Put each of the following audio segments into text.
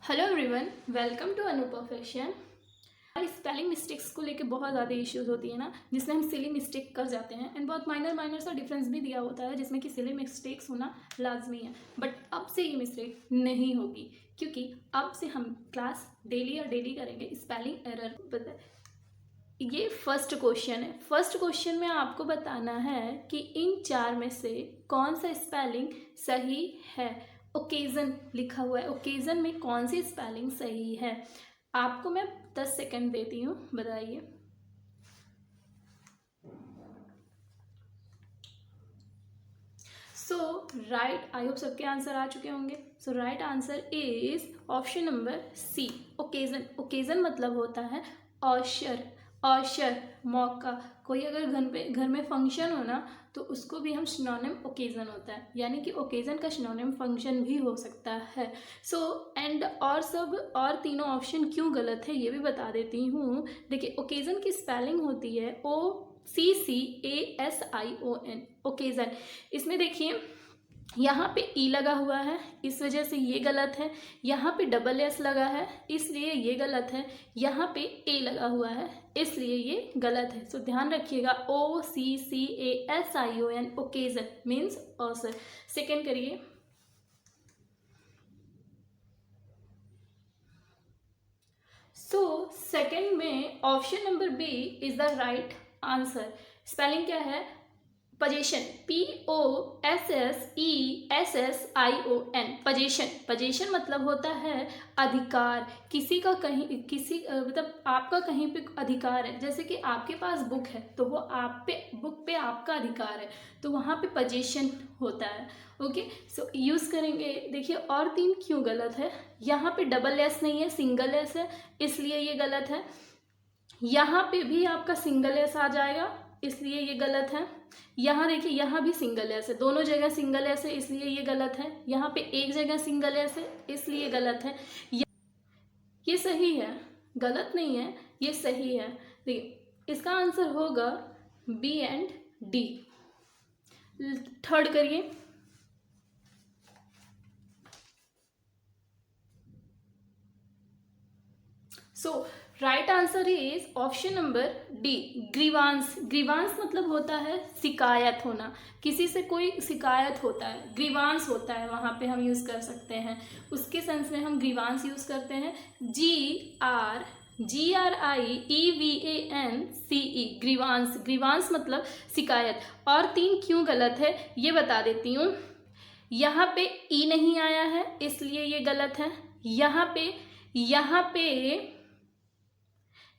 Hello everyone, welcome to Anu perfection. Spelling mistakes को लेके बहुत ज़्यादा इश्यूज होती है ना, जिसमें हम सिली मिस्टेक कर जाते हैं एंड बहुत माइनर सा डिफरेंस भी दिया होता है जिसमें कि सिली मिस्टेक्स होना लाजमी है। बट अब से ये मिस्टेक नहीं होगी क्योंकि अब से हम क्लास डेली करेंगे स्पेलिंग एरर पर। ये फर्स्ट क्वेश्चन है। फर्स्ट क्वेश्चन में आपको बताना है कि इन चार में से कौन सा स्पेलिंग सही है। ओकेजन लिखा हुआ है, ओकेजन में कौन सी स्पेलिंग सही है। आपको मैं 10 सेकंड देती हूँ, बताइए। सो राइट, आई होप सबके आंसर आ चुके होंगे। So right answer is option number C, occasion. Occasion मतलब होता है अवसर, अवसर, मौका। कोई अगर घर में फंक्शन हो ना तो उसको भी हम सिनोनिम ओकेजन होता है, यानी कि ओकेजन का सिनोनिम फंक्शन भी हो सकता है। सो एंड और तीनों ऑप्शन क्यों गलत है ये भी बता देती हूँ। देखिए, ओकेजन की स्पेलिंग होती है OCCASION, ओकेजन। इसमें देखिए यहाँ पे ई लगा हुआ है, इस वजह से ये गलत है। यहाँ पे डबल एस लगा है, इसलिए ये गलत है। यहाँ पे ए लगा हुआ है, इसलिए ये गलत है। सो ध्यान रखिएगा, OCCASION, ओकेजन मीन्स अवसर। सेकेंड करिए। सो सेकेंड में option number B is the right answer. Spelling क्या है? Position, POSSESSION, position. पोजीशन मतलब होता है अधिकार। किसी का कहीं मतलब आपका कहीं पे अधिकार है। जैसे कि आपके पास बुक है तो वो आप पे, बुक पे आपका अधिकार है, तो वहाँ पे पोजीशन होता है। ओके, सो यूज़ करेंगे। देखिए, और तीन क्यों गलत है। यहाँ पे डबल एस नहीं है, सिंगल एस है, इसलिए ये गलत है। यहाँ पे भी आपका सिंगल एस आ जाएगा, इसलिए ये गलत है। यहाँ देखिए, यहाँ भी सिंगल एस है, दोनों जगह सिंगल एस है, इसलिए ये गलत है। यहाँ पे एक जगह सिंगल एस है, इसलिए गलत है। ये सही है, गलत नहीं है, ये सही है। देखिए, इसका आंसर होगा बी एंड डी। थर्ड करिए। So right answer is option number D, grievance. Grievance मतलब होता है शिकायत होना, किसी से कोई शिकायत होता है, ग्रीवांस होता है, वहाँ पे हम यूज़ कर सकते हैं। उसके सेंस में हम ग्रीवांस यूज़ करते हैं। GRIEVANCE, grievance. ग्रीवांस मतलब शिकायत। और तीन क्यों गलत है ये बता देती हूँ। यहाँ पे ई नहीं आया है, इसलिए ये गलत है। यहाँ पे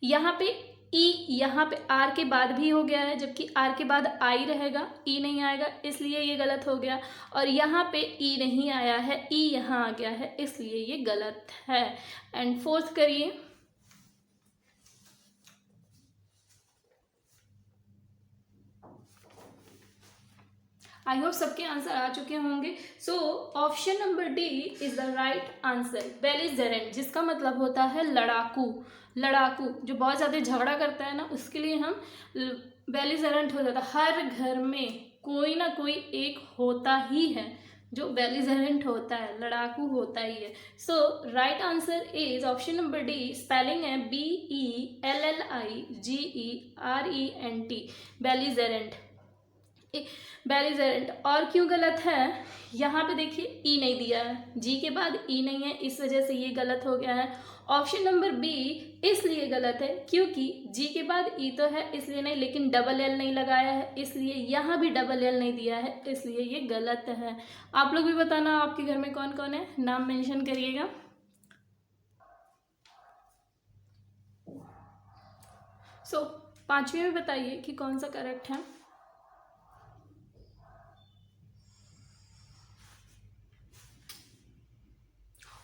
ई, यहाँ पे आर के बाद भी हो गया है, जबकि आर के बाद आई रहेगा, ई नहीं आएगा, इसलिए ये गलत हो गया। और यहाँ पे ई नहीं आया है, ई यहाँ आ गया है, इसलिए ये गलत है। एंड फोर्थ करिए। आई होप सबके आंसर आ चुके होंगे। सो option number D is the right answer, belligerent, जिसका मतलब होता है लड़ाकू। लड़ाकू जो बहुत ज़्यादा झगड़ा करता है ना, उसके लिए हम बेलिजरेंट हो जाता है। हर घर में कोई ना कोई एक होता ही है जो बेलिजरेंट होता है, लड़ाकू होता ही है। So right answer is option number D. Spelling है BELLIGERENT, बेलिजरेंट, बेलिजरेंट। और क्यों गलत है, यहाँ पे देखिए ई नहीं दिया है, जी के बाद ई नहीं है, इस वजह से ये गलत हो गया है। ऑप्शन नंबर बी इसलिए गलत है क्योंकि जी के बाद ई तो है इसलिए नहीं, लेकिन डबल एल नहीं लगाया है, इसलिए यहाँ भी डबल एल नहीं दिया है, इसलिए ये गलत है। आप लोग भी बताना आपके घर में कौन कौन है, नाम मेंशन करिएगा। सो पांचवी में बताइए कि कौन सा करेक्ट है।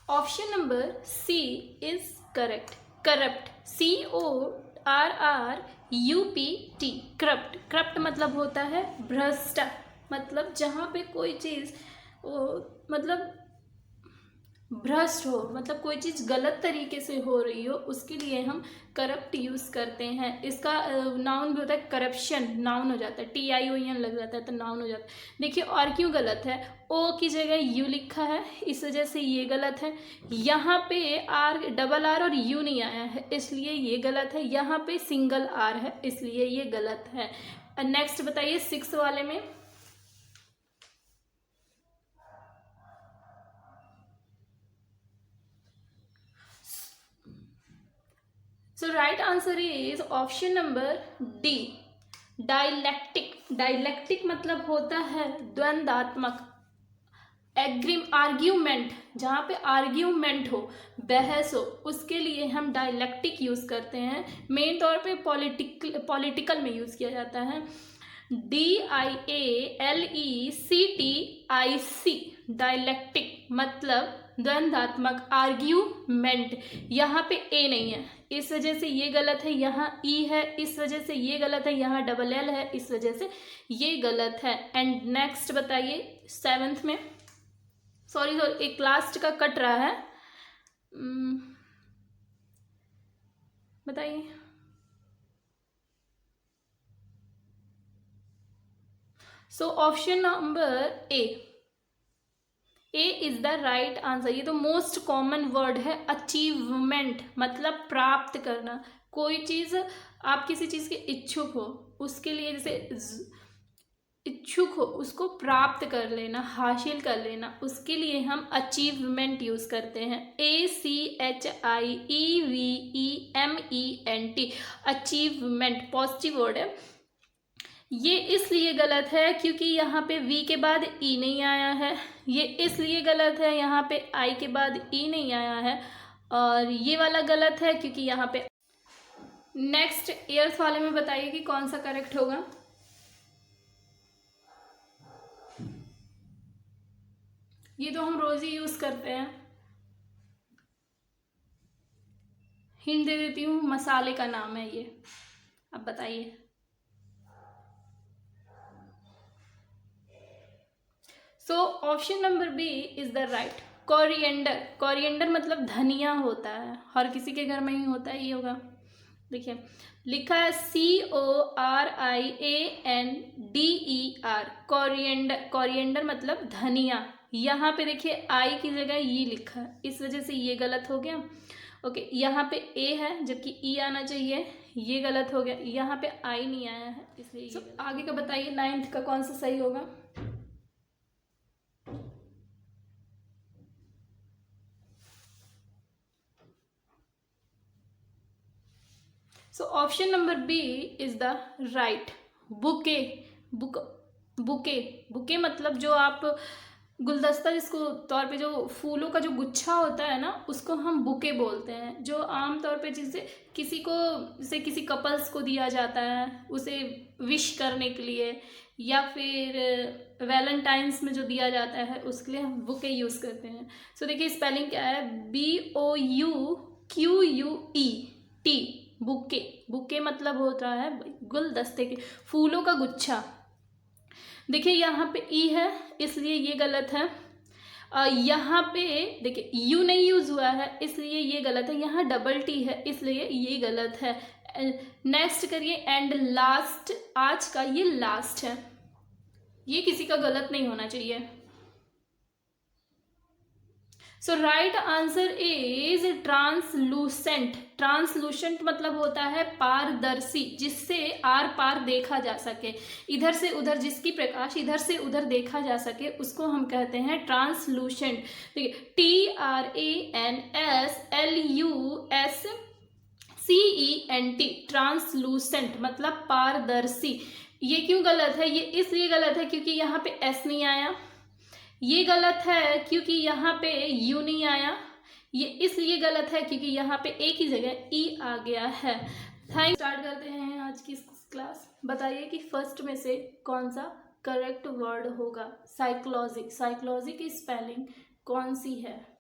Option number C is correct, corrupt, CORRUPT, corrupt. Corrupt मतलब होता है भ्रष्ट, मतलब जहाँ पे कोई चीज़ मतलब भ्रष्ट हो, मतलब कोई चीज़ गलत तरीके से हो रही हो, उसके लिए हम करप्ट यूज़ करते हैं। इसका नाउन भी होता है करप्शन, नाउन हो जाता है, TION लग जाता है तो नाउन हो जाता है। देखिए और क्यों गलत है, ओ की जगह यू लिखा है, इस वजह से ये गलत है। यहाँ पे डबल आर और यू नहीं आया है, इसलिए ये गलत है। यहाँ पे सिंगल आर है, इसलिए ये गलत है। नेक्स्ट बताइए 6 वाले में। So right answer is option number D, dialectic. Dialectic मतलब होता है द्वंद्वात्मक। आर्ग्यूमेंट, जहाँ पे आर्ग्यूमेंट हो, बहस हो, उसके लिए हम डायलैक्टिक यूज करते हैं। मेन तौर पे पॉलिटिकल में यूज किया जाता है। DIALECTIC, डायलैक्टिक मतलब द्वंद्वात्मक, आर्ग्यूमेंट। यहाँ पे ए नहीं है, इस वजह से ये गलत है। यहाँ ई है, इस वजह से ये गलत है। यहाँ डबल एल है, इस वजह से ये गलत है। एंड नेक्स्ट बताइए 7th में। सॉरी एक लास्ट का कट रहा है, बताइए। So option number A is the right answer. ये तो मोस्ट कॉमन वर्ड है, अचीवमेंट मतलब प्राप्त करना। कोई चीज, आप किसी चीज के इच्छुक हो, उसके लिए जैसे इच्छुक हो, उसको प्राप्त कर लेना, हासिल कर लेना, उसके लिए हम अचीवमेंट यूज करते हैं। ACHIEVEMENT, अचीवमेंट पॉजिटिव वर्ड है। ये इसलिए गलत है क्योंकि यहाँ पे वी के बाद ई नहीं आया है। ये इसलिए गलत है, यहाँ पे आई के बाद ई नहीं आया है। और ये वाला गलत है क्योंकि यहाँ पे। नेक्स्ट ईयर्स वाले में बताइए कि कौन सा करेक्ट होगा। ये तो हम रोज ही यूज करते हैं। हिंट दे देती हूँ, मसाले का नाम है ये। अब बताइए। So option number B is the right, coriander. Coriander मतलब धनिया होता है, हर किसी के घर में ही होता है, ये होगा। देखिए लिखा है CORIANDER, कोरिएंडर। कोरिएंडर मतलब धनिया। यहाँ पे देखिए आई की जगह ये लिखा है, इस वजह से ये गलत हो गया। ओके, यहाँ पे ए है जबकि ई आना चाहिए, ये गलत हो गया। यहाँ पे आई नहीं आया है, इसलिए आगे का बताइए 9th का कौन सा सही होगा। So option number B is the right, bouquet. Bouquet मतलब जो आप गुलदस्ता, जिसको तौर पे जो फूलों का जो गुच्छा होता है ना, उसको हम बुके बोलते हैं। जो आम तौर पे जिसे किसी को, जैसे किसी कपल्स को दिया जाता है, उसे विश करने के लिए, या फिर वैलेंटाइंस में जो दिया जाता है, उसके लिए हम बुके यूज़ करते हैं। सो देखिए स्पेलिंग क्या है, BOUQUET, बुके। बुके मतलब होता है गुलदस्ते के, फूलों का गुच्छा। देखिए यहाँ पे ई है, इसलिए ये गलत है। यहाँ पे देखिए यू नहीं यूज हुआ है, इसलिए ये गलत है। यहाँ डबल टी है, इसलिए ये गलत है। नेक्स्ट करिए। एंड लास्ट, आज का ये लास्ट है, ये किसी का गलत नहीं होना चाहिए। So right answer is translucent. Translucent मतलब होता है पारदर्शी, जिससे आर पार देखा जा सके, इधर से उधर, जिसकी प्रकाश इधर से उधर देखा जा सके, उसको हम कहते हैं ट्रांसलूसेंट। ठीक है, TRANSLUSCENT, ट्रांसलूसेंट मतलब पारदर्शी। ये क्यों गलत है, ये इसलिए गलत है क्योंकि यहाँ पे एस नहीं आया। ये गलत है क्योंकि यहाँ पे यू नहीं आया। ये इसलिए गलत है क्योंकि यहाँ पे ए की जगह ई आ गया है। स्टार्ट करते हैं आज की क्लास। बताइए कि फर्स्ट में से कौन सा करेक्ट वर्ड होगा। साइकोलॉजी, साइकोलॉजी की स्पेलिंग कौन सी है।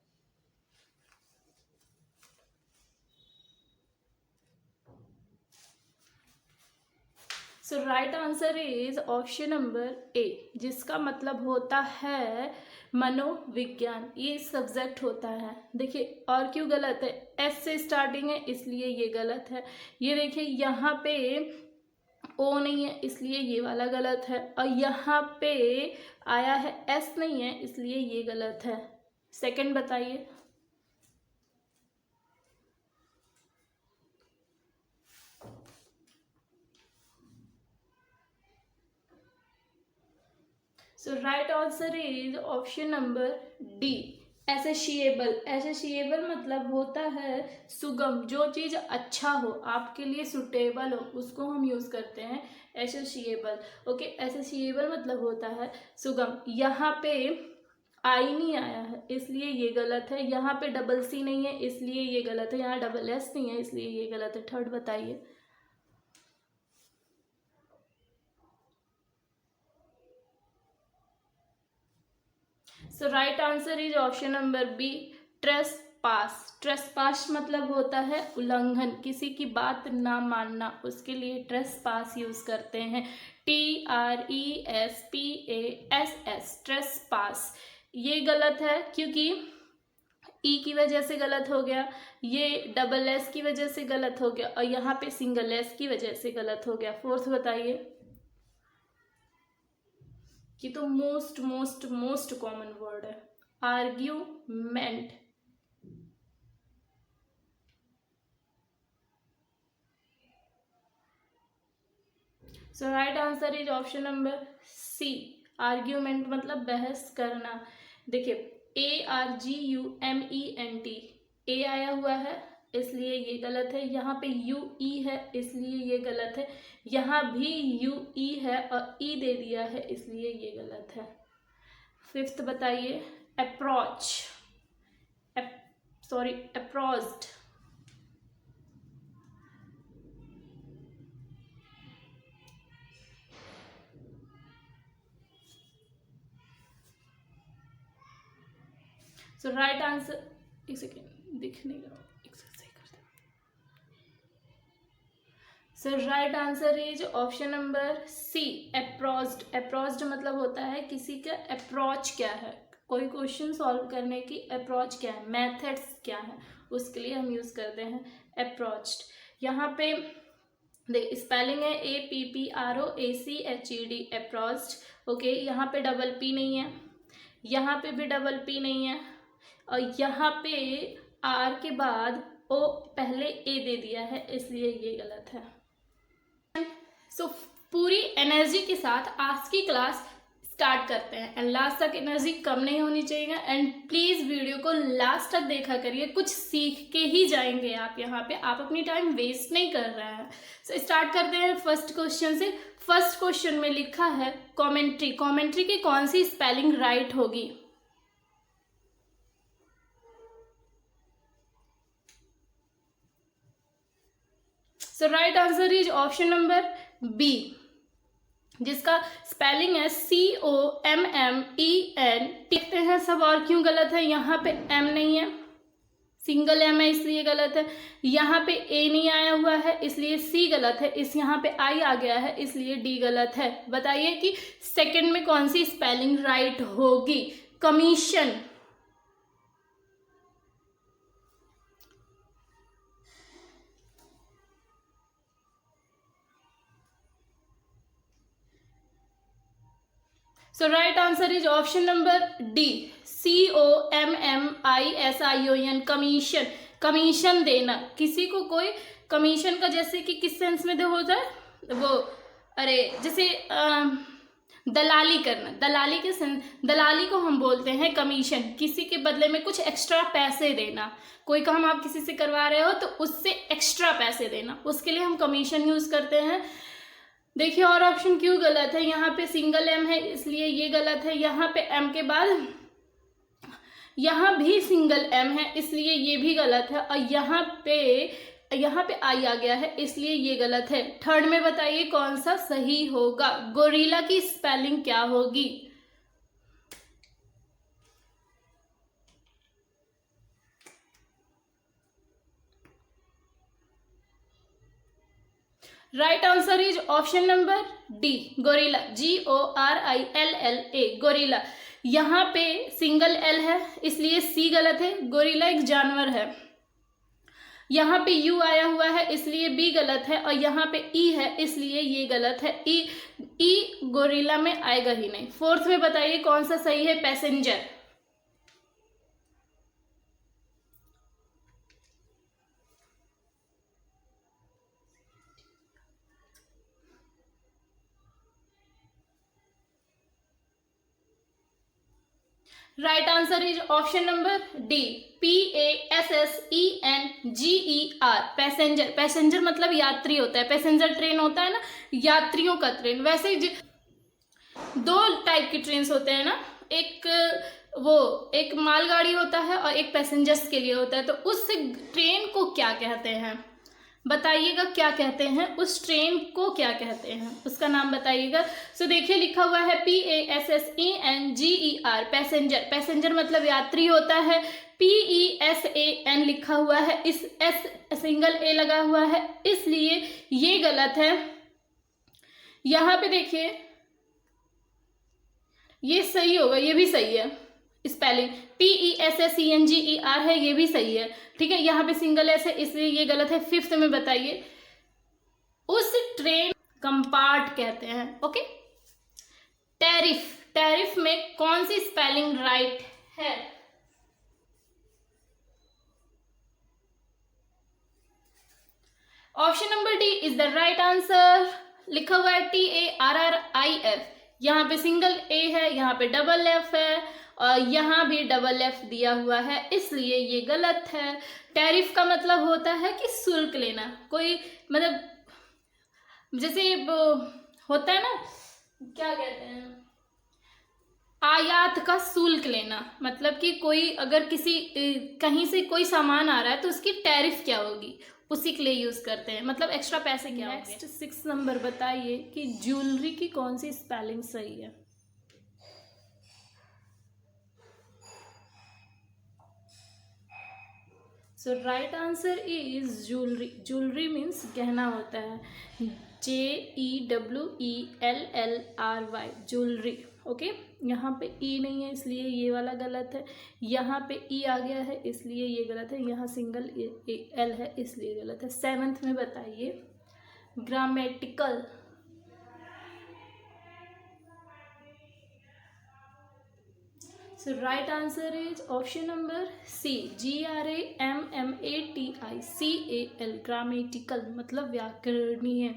So right answer is option number A, जिसका मतलब होता है मनोविज्ञान ये सब्जेक्ट होता है। देखिए और क्यों गलत है, एस से स्टार्टिंग है इसलिए ये गलत है। ये देखिए यहाँ पे ओ नहीं है इसलिए ये वाला गलत है, और यहाँ पे आया है एस नहीं है इसलिए ये गलत है। सेकंड बताइए। So right answer is option number D, associable. Associable मतलब होता है सुगम, जो चीज़ अच्छा हो आपके लिए सुटेबल हो उसको हम यूज़ करते हैं एसेशिएबल। ओके, एसेशिएबल मतलब होता है सुगम। यहाँ पे आई नहीं आया है इसलिए ये गलत है, यहाँ पे डबल सी नहीं है इसलिए ये गलत है, यहाँ डबल एस नहीं है इसलिए ये गलत है। थर्ड बताइए। So right answer is option number B, trespass. Trespass मतलब होता है उल्लंघन, किसी की बात ना मानना, उसके लिए ट्रेसपास यूज करते हैं। TRESPASS, trespass. ये गलत है क्योंकि ई की वजह से गलत हो गया, ये डबल एस की वजह से गलत हो गया, और यहाँ पे सिंगल एस की वजह से गलत हो गया। फोर्थ बताइए। ये तो most most most common word है, argument. So right answer is option number C, argument मतलब बहस करना। देखिए ARGUMENT, ए आया हुआ है इसलिए ये गलत है, यहाँ पे UE है इसलिए ये गलत है, यहाँ भी UE है और E दे दिया है इसलिए ये गलत है। फिफ्थ बताइए। Approach, approached. So right answer, एक सेकेंड दिखने का, so right answer is option number C, approached. Approached मतलब होता है किसी का अप्रोच क्या है, कोई क्वेश्चन सॉल्व करने की अप्रोच क्या है, मेथड्स क्या है, उसके लिए हम यूज करते हैं अप्रोच्ड। यहाँ पे देख स्पेलिंग है APPROACHED, अप्रोच्ड। ओके, यहाँ पे डबल पी नहीं है, यहाँ पे भी डबल पी नहीं है, और यहाँ पे आर के बाद ओ पहले ए दे दिया है इसलिए ये गलत है। सो पूरी एनर्जी के साथ आज की क्लास स्टार्ट करते हैं, एंड लास्ट तक एनर्जी कम नहीं होनी चाहिए, एंड प्लीज़ वीडियो को लास्ट तक देखा करिए, कुछ सीख के ही जाएंगे आप यहाँ पे, आप अपनी टाइम वेस्ट नहीं कर रहे हैं। सो स्टार्ट करते हैं फर्स्ट क्वेश्चन से। फर्स्ट क्वेश्चन में लिखा है कॉमेंट्री। कॉमेंट्री की कौन सी स्पेलिंग राइट होगी? So right answer is option number B, जिसका स्पेलिंग है COMMEN। देखते हैं सब और क्यों गलत है। यहाँ पे एम नहीं है, सिंगल एम है इसलिए गलत है, यहाँ पे ए नहीं आया हुआ है इसलिए सी गलत है, इस यहाँ पे आई आ गया है इसलिए डी गलत है। बताइए कि सेकंड में कौन सी स्पेलिंग राइट होगी? Commission. So right answer is option number D, COMMISION, commission. Commission देना, किसी को कोई कमीशन का, जैसे कि किस सेंस में होता है वो, अरे जैसे दलाली करना, दलाली के सेंस, दलाली को हम बोलते हैं कमीशन। किसी के बदले में कुछ एक्स्ट्रा पैसे देना, कोई काम आप किसी से करवा रहे हो तो उससे एक्स्ट्रा पैसे देना, उसके लिए हम कमीशन यूज करते हैं। देखिए और ऑप्शन क्यों गलत है, यहाँ पे सिंगल एम है इसलिए ये गलत है, यहाँ पे एम के बाद यहाँ भी सिंगल एम है इसलिए ये भी गलत है, और यहाँ पे आई आ गया है इसलिए ये गलत है। थर्ड में बताइए कौन सा सही होगा? गोरिल्ला की स्पेलिंग क्या होगी? Right answer is option number D, gorilla. GORILLA, gorilla. यहाँ पे सिंगल एल है इसलिए सी गलत है, गोरिल्ला एक जानवर है। यहाँ पे यू आया हुआ है इसलिए बी गलत है, और यहाँ पे ई है इसलिए ये गलत है। ई गोरिल्ला में आएगा ही नहीं। फोर्थ में बताइए कौन सा सही है? Passenger. Right answer is option number D, PASSENGER, passenger. Passenger मतलब यात्री होता है, पैसेंजर ट्रेन होता है ना, यात्रियों का ट्रेन। वैसे दो टाइप की ट्रेन होते हैं ना, एक मालगाड़ी होता है और एक पैसेंजर्स के लिए होता है। तो उस ट्रेन को क्या कहते हैं बताइएगा, क्या कहते हैं उस ट्रेन को, क्या कहते हैं उसका नाम बताइएगा। सो देखिए लिखा हुआ है PASSENGER, पैसेंजर। पैसेंजर मतलब यात्री होता है। PESAN लिखा हुआ है, इस S सिंगल ए लगा हुआ है इसलिए ये गलत है। यहाँ पे देखिए ये सही होगा, ये भी सही है स्पेलिंग, PESSENGER है, ये भी सही है। ठीक है, यहाँ पे सिंगल एस है इसलिए ये गलत है। फिफ्थ में बताइए उस ट्रेन कंपार्ट कहते हैं। Okay, tariff. टैरिफ में कौन सी स्पेलिंग राइट है? Option number D is the right answer. लिखा हुआ है TARRIF। यहाँ पे सिंगल ए है, यहाँ पे डबल एफ है और यहाँ भी डबल एफ दिया हुआ है इसलिए ये गलत है। टैरिफ का मतलब होता है कि शुल्क लेना, कोई मतलब जैसे होता है ना, क्या कहते हैं, आयात का शुल्क लेना। मतलब कि कोई अगर किसी कहीं से कोई सामान आ रहा है तो उसकी टैरिफ क्या होगी, उसी के लिए यूज करते हैं, मतलब एक्स्ट्रा पैसे क्या होंगे। नेक्स्ट 6 नंबर बताइए कि ज्वेलरी की कौन सी स्पेलिंग सही है। So right answer is jewellery. Jewellery means गहना होता है, JEWELLRY, ज्वेलरी। ओके, यहाँ पे ई नहीं है इसलिए ये वाला गलत है, यहाँ पे ई आ गया है इसलिए ये गलत है, यहाँ सिंगल एल है इसलिए गलत है। 7th में बताइए grammatical. So right answer is option number C, GRAMMATICAL, grammatical मतलब व्याकरणीय।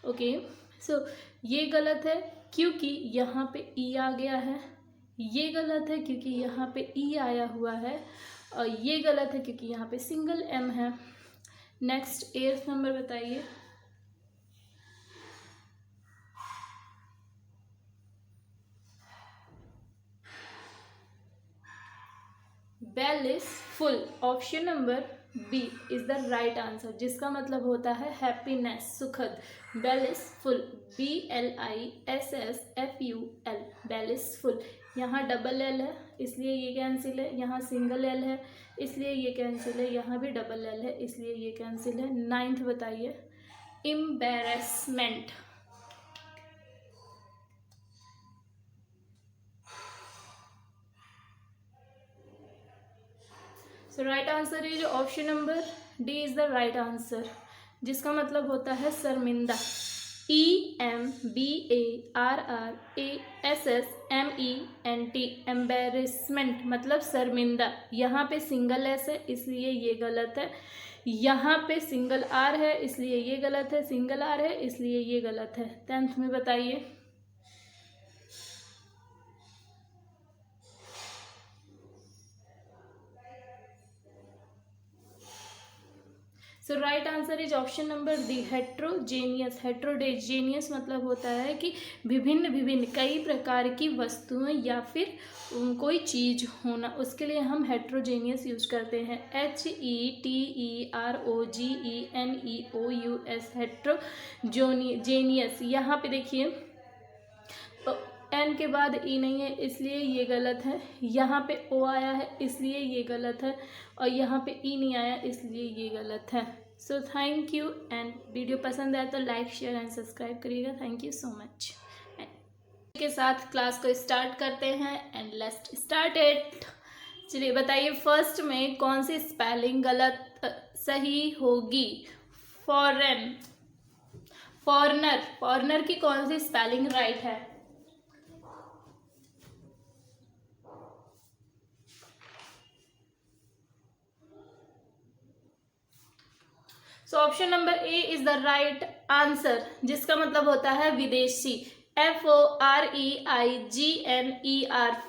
ओके, सो ये गलत है क्योंकि यहाँ पे ई आ गया है, ये गलत है क्योंकि यहाँ पे ई आया हुआ है, और ये गलत है क्योंकि यहाँ पे सिंगल एम है। नेक्स्ट 8th नंबर बताइए। Blissful. Option number B is the right answer, जिसका मतलब होता है हैप्पीनेस, सुखद। Blissful, BLISSFUL, blissful. यहाँ डबल एल है इसलिए ये कैंसिल है, यहाँ सिंगल एल है इसलिए ये कैंसिल है, यहाँ भी डबल एल है इसलिए ये कैंसिल है। 9th बताइए embarrassment. So right answer is option number D is the right answer, जिसका मतलब होता है शर्मिंदा। EMBARRASSMENT, एम्बेरसमेंट मतलब शर्मिंदा। यहाँ पे सिंगल एस है इसलिए ये गलत है, यहाँ पे सिंगल आर है इसलिए ये गलत है, सिंगल आर है इसलिए ये गलत है। 10th में बताइए so right answer is option number D, heterogeneous. Heterogeneous मतलब होता है कि विभिन्न विभिन्न कई प्रकार की वस्तुएं या फिर कोई चीज होना, उसके लिए हम हेट्रोजेनियस यूज करते हैं। HETEROGENEOUS, heterogeneous. यहाँ पे देखिए एन के बाद ई नहीं है इसलिए ये गलत है, यहाँ पे ओ आया है इसलिए ये गलत है, और यहाँ पे ई नहीं आया इसलिए ये गलत है। So thank you, and video पसंद आया तो लाइक शेयर एंड सब्सक्राइब करिएगा। Thank you so much. के साथ क्लास को स्टार्ट करते हैं एंड लेट्स स्टार्ट इट। चलिए बताइए फर्स्ट में कौन सी स्पेलिंग गलत सही होगी। फॉरेन, फॉरनर, फॉरनर की कौन सी स्पेलिंग राइट है। So option number A is the right answer, जिसका मतलब होता है विदेशी। FOREIGNER,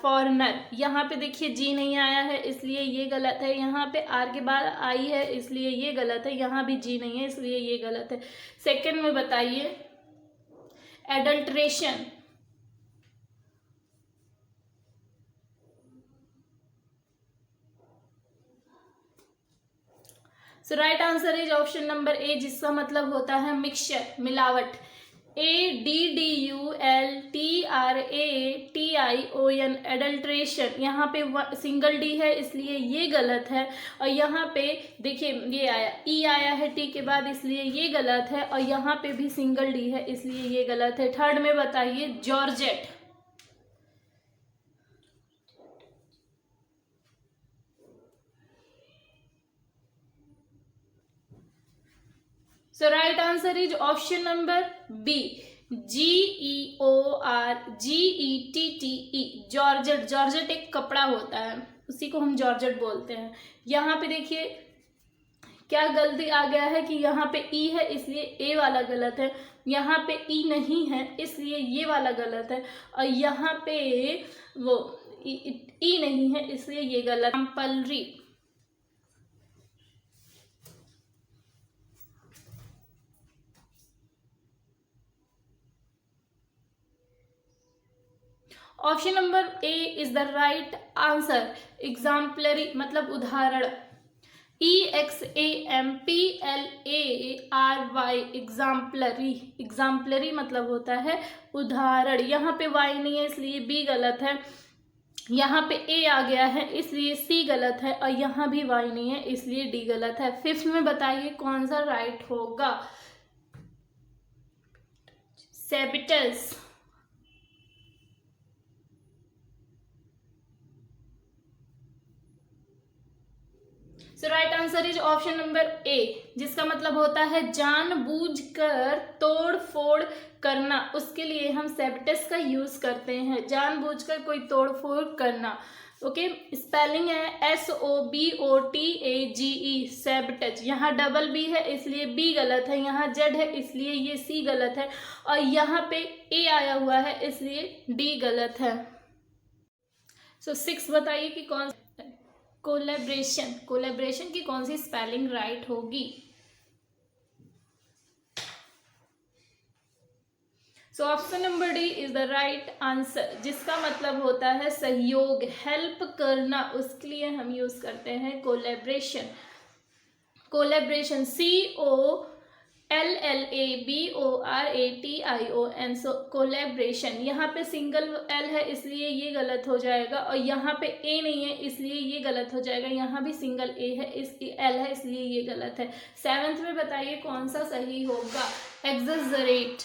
foreigner. यहाँ पे देखिए जी नहीं आया है इसलिए ये गलत है, यहाँ पे आर के बाद आई है इसलिए ये गलत है, यहाँ भी जी नहीं है इसलिए ये गलत है। सेकंड में बताइए adulteration. So right answer is option number A, जिसका मतलब होता है मिक्सचर, मिलावट। ADDULTRATION, adulteration. यहाँ पे सिंगल डी है इसलिए ये गलत है, और यहाँ पे देखिए ये आया ई आया है टी के बाद इसलिए ये गलत है, और यहाँ पे भी सिंगल डी है इसलिए ये गलत है। थर्ड में बताइए georgette. So right answer is option number B, GEORGETTE, georgette. Georgette एक कपड़ा होता है, उसी को हम जॉर्जेट बोलते हैं। यहाँ पे देखिए क्या गलती आ गया है कि यहाँ पे ई है इसलिए ए वाला गलत है, यहाँ पे ई नहीं है इसलिए ये वाला गलत है, और यहाँ पे वो ई नहीं है इसलिए ये गलत। Exemplary, option number A is the right answer. Exemplary मतलब उदाहरण। EXAMPLARY, exemplary. एग्जाम्पलरी मतलब होता है उदाहरण। यहाँ पे वाई नहीं है इसलिए बी गलत है, यहाँ पे ए आ गया है इसलिए सी गलत है, और यहाँ भी वाई नहीं है इसलिए डी गलत है। फिफ्थ में बताइए कौन सा राइट होगा। सेबिटस। So right answer is option number A, जिसका मतलब होता है जानबूझकर तोड़ फोड़ करना। उसके लिए हम सेबिटस का यूज करते हैं, जानबूझकर कोई तोड़ फोड़ करना। ओके, स्पेलिंग है SOBOTAGE, सेबिटज। यहाँ डबल बी है इसलिए बी गलत है, यहाँ जेड है इसलिए ये सी गलत है, और यहाँ पे ए आया हुआ है इसलिए डी गलत है। सो 6 बताइए कि कौन। कोलैबोरेशन, कोलैबोरेशन की कौन सी स्पेलिंग राइट होगी। So option number D is the right answer, जिसका मतलब होता है सहयोग, हेल्प करना। उसके लिए हम यूज करते हैं कोलैबोरेशन। कोलैबोरेशन COLLABORATION, सो कोलैबोरेशन। यहाँ पे सिंगल एल है इसलिए ये गलत हो जाएगा, और यहाँ पे ए नहीं है इसलिए ये गलत हो जाएगा, यहाँ भी सिंगल ए है इस एल है इसलिए ये गलत है। सेवेंथ में बताइए कौन सा सही होगा। Exaggerate.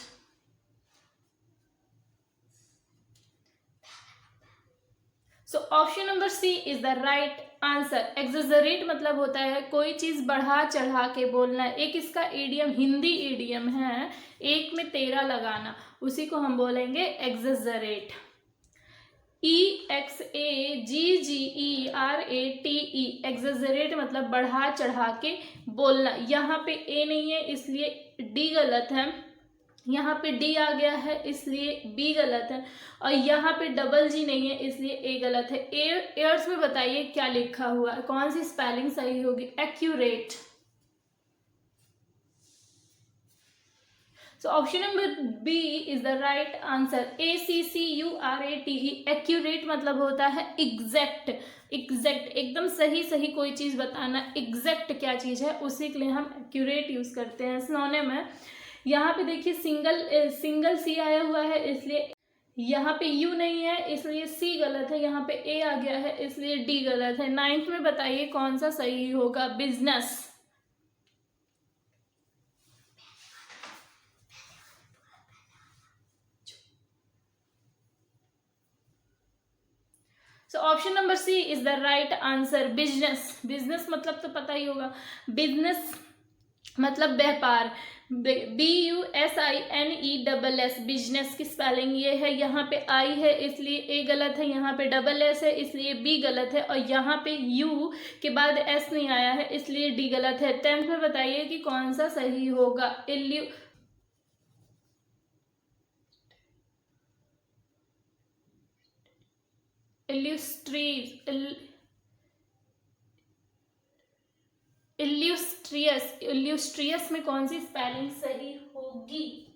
So option number C is the right answer. Exaggerate मतलब होता है कोई चीज बढ़ा चढ़ा के बोलना। एक इसका ईडियम, हिंदी ईडियम है, एक में 13 लगाना, उसी को हम बोलेंगे एक्सजरेट। EXAGGERATE, एक्सजरेट मतलब बढ़ा चढ़ा के बोलना। यहाँ पे ए नहीं है इसलिए डी गलत है, यहाँ पे डी आ गया है इसलिए बी गलत है, और यहाँ पे डबल जी नहीं है इसलिए ए गलत है। एयर्स में बताइए क्या लिखा हुआ है, कौन सी स्पेलिंग सही होगी। Accurate. So option number B is the right answer. ACCURATE, accurate मतलब होता है एग्जैक्ट। एग्जैक्ट एकदम सही सही कोई चीज बताना, एग्जैक्ट क्या चीज है उसी के लिए हम एक्यूरेट यूज करते हैं। सिनोनिम है। यहाँ पे देखिए सिंगल सी आया हुआ है इसलिए यहाँ पे यू नहीं है इसलिए सी गलत है, यहाँ पे ए आ गया है इसलिए डी गलत है। 9th में बताइए कौन सा सही होगा। Business. So option number C is the right answer. Business, business मतलब तो पता ही होगा, बिजनेस मतलब व्यापार, BUSINESS, बिजनेस की स्पेलिंग ये है। यहाँ पे आई है इसलिए ए गलत है, यहाँ पे डबल एस है इसलिए बी गलत है, और यहाँ पे यू के बाद एस नहीं आया है इसलिए डी गलत है। 10th में बताइए कि कौन सा सही होगा। इल्यूस्ट्रियस में कौन सी स्पेलिंग सही होगी।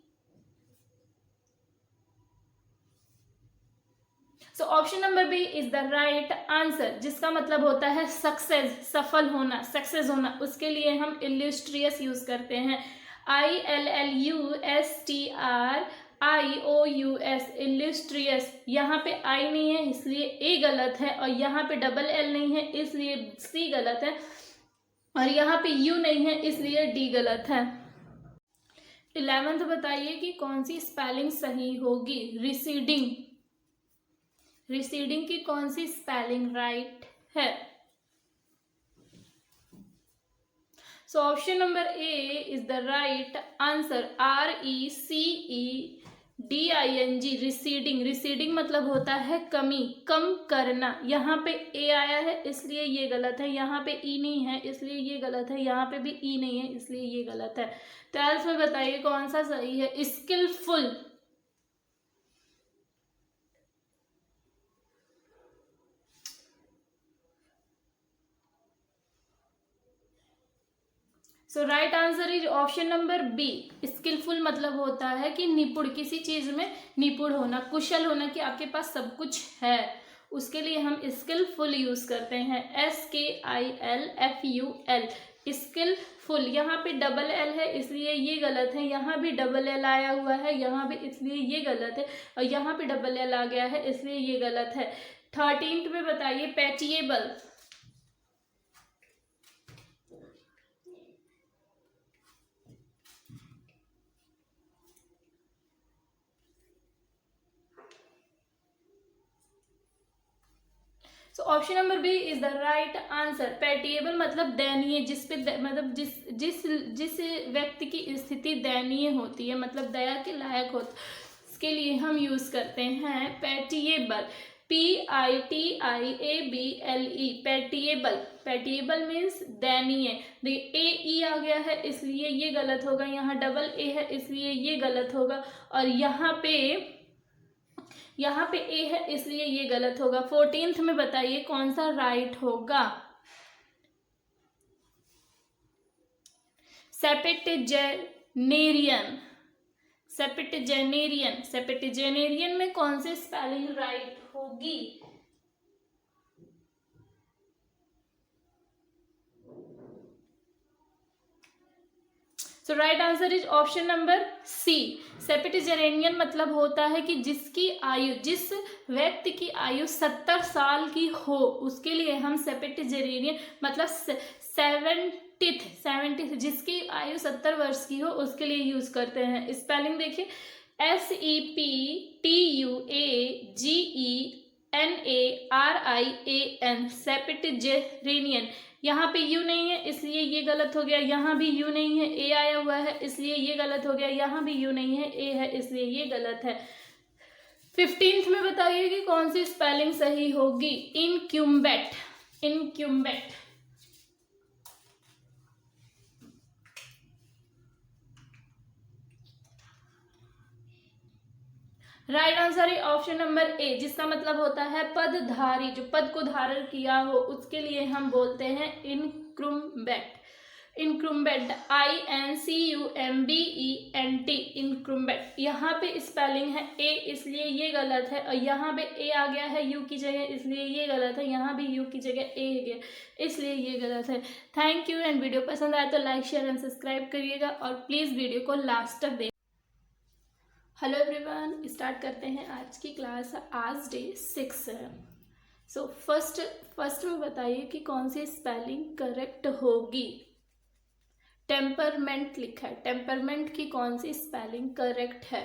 So option number B is the right answer, जिसका मतलब होता है सक्सेस, सफल होना, सक्सेस होना। उसके लिए हम इल्यूस्ट्रियस यूज करते हैं, ILLUSTRIOUS, इल्यूस्ट्रियस। यहाँ पे आई नहीं है इसलिए ए गलत है, और यहाँ पे डबल एल नहीं है इसलिए सी गलत है, और यहाँ पे यू नहीं है इसलिए डी गलत है। 11th बताइए कि कौन सी स्पेलिंग सही होगी। रिसीडिंग, रिसीडिंग की कौन सी स्पेलिंग राइट है। So option number A is the right answer, RECEDING, receding. Receding मतलब होता है कमी, कम करना। यहाँ पे ए आया है इसलिए ये गलत है, यहाँ पे ई नहीं है इसलिए ये गलत है, यहाँ पे भी ई नहीं है इसलिए ये गलत है। 12th में बताइए कौन सा सही है। Skilful, so right answer is option number B. Skilful मतलब होता है कि निपुण, किसी चीज में निपुण होना, कुशल होना, कि आपके पास सब कुछ है, उसके लिए हम स्किलफुल यूज करते हैं, SKILFUL, स्किलफुल। यहाँ पे डबल एल है इसलिए ये गलत है, यहाँ भी डबल एल आया हुआ है, यहाँ भी इसलिए ये गलत है, और यहाँ पे डबल एल आ गया है इसलिए ये गलत है। 13th में बताइए pitiable. So option number B is the right answer. Pitiable मतलब दयनीय, जिस पे मतलब जिस जिस व्यक्ति की स्थिति दयनीय होती है, मतलब दया के लायक होता, इसके लिए हम यूज करते हैं पैटिएबल, PITIABLE, पैटिएबल। पैटिएबल मीन्स दयनीय। देखिए ए ई आ गया है इसलिए ये गलत होगा, यहाँ डबल ए है इसलिए ये गलत होगा, और यहाँ पे ए है इसलिए ये गलत होगा। 14th में बताइए कौन सा राइट होगा। सेपेटेजेनेरियन, सेपेटेजेनेरियन, सेपेटेजेनेरियन में कौन सी स्पेलिंग राइट होगी। So right answer is option number C. Septuagenarian मतलब होता है कि जिसकी आयु, जिस व्यक्ति की आयु 70 साल की हो, उसके लिए हम सेपेटेजेनेरियन मतलब 70th, जिसकी आयु 70 वर्ष की हो उसके लिए यूज करते हैं। स्पेलिंग देखिए, SEPTUAGENARIAN, सेपेटेजेनेरियन। यहाँ पे यू नहीं है इसलिए ये गलत हो गया, यहाँ भी यू नहीं है, ए आया हुआ है इसलिए ये गलत हो गया, यहाँ भी यू नहीं है, ए है इसलिए ये गलत है। 15th में बताइए कि कौन सी स्पेलिंग सही होगी। इनक्यूम्बेट, इनक्यूम्बेट। राइट आंसर है ऑप्शन नंबर ए, जिसका मतलब होता है पदधारी, जो पद को धारण किया हो उसके लिए हम बोलते हैं इनक्रूम्बेट। इनक्रूम्बेट, INCUMBENT, इनक्रूम्बेट। यहाँ पे स्पेलिंग है ए इसलिए ये गलत है, और यहाँ पे ए आ गया है यू की जगह इसलिए ये गलत है, यहाँ भी यू की जगह ए है गया इसलिए ये गलत है। थैंक यू, एंड वीडियो पसंद आए तो लाइक शेयर एंड सब्सक्राइब करिएगा, और प्लीज़ वीडियो को लास्ट तक देख। हेलो एवरीवन, स्टार्ट करते हैं आज की क्लास। आज डे 6 है। सो फर्स्ट में बताइए कि कौन सी स्पेलिंग करेक्ट होगी। टेम्परमेंट लिखा है, टेम्परमेंट की कौन सी स्पेलिंग करेक्ट है।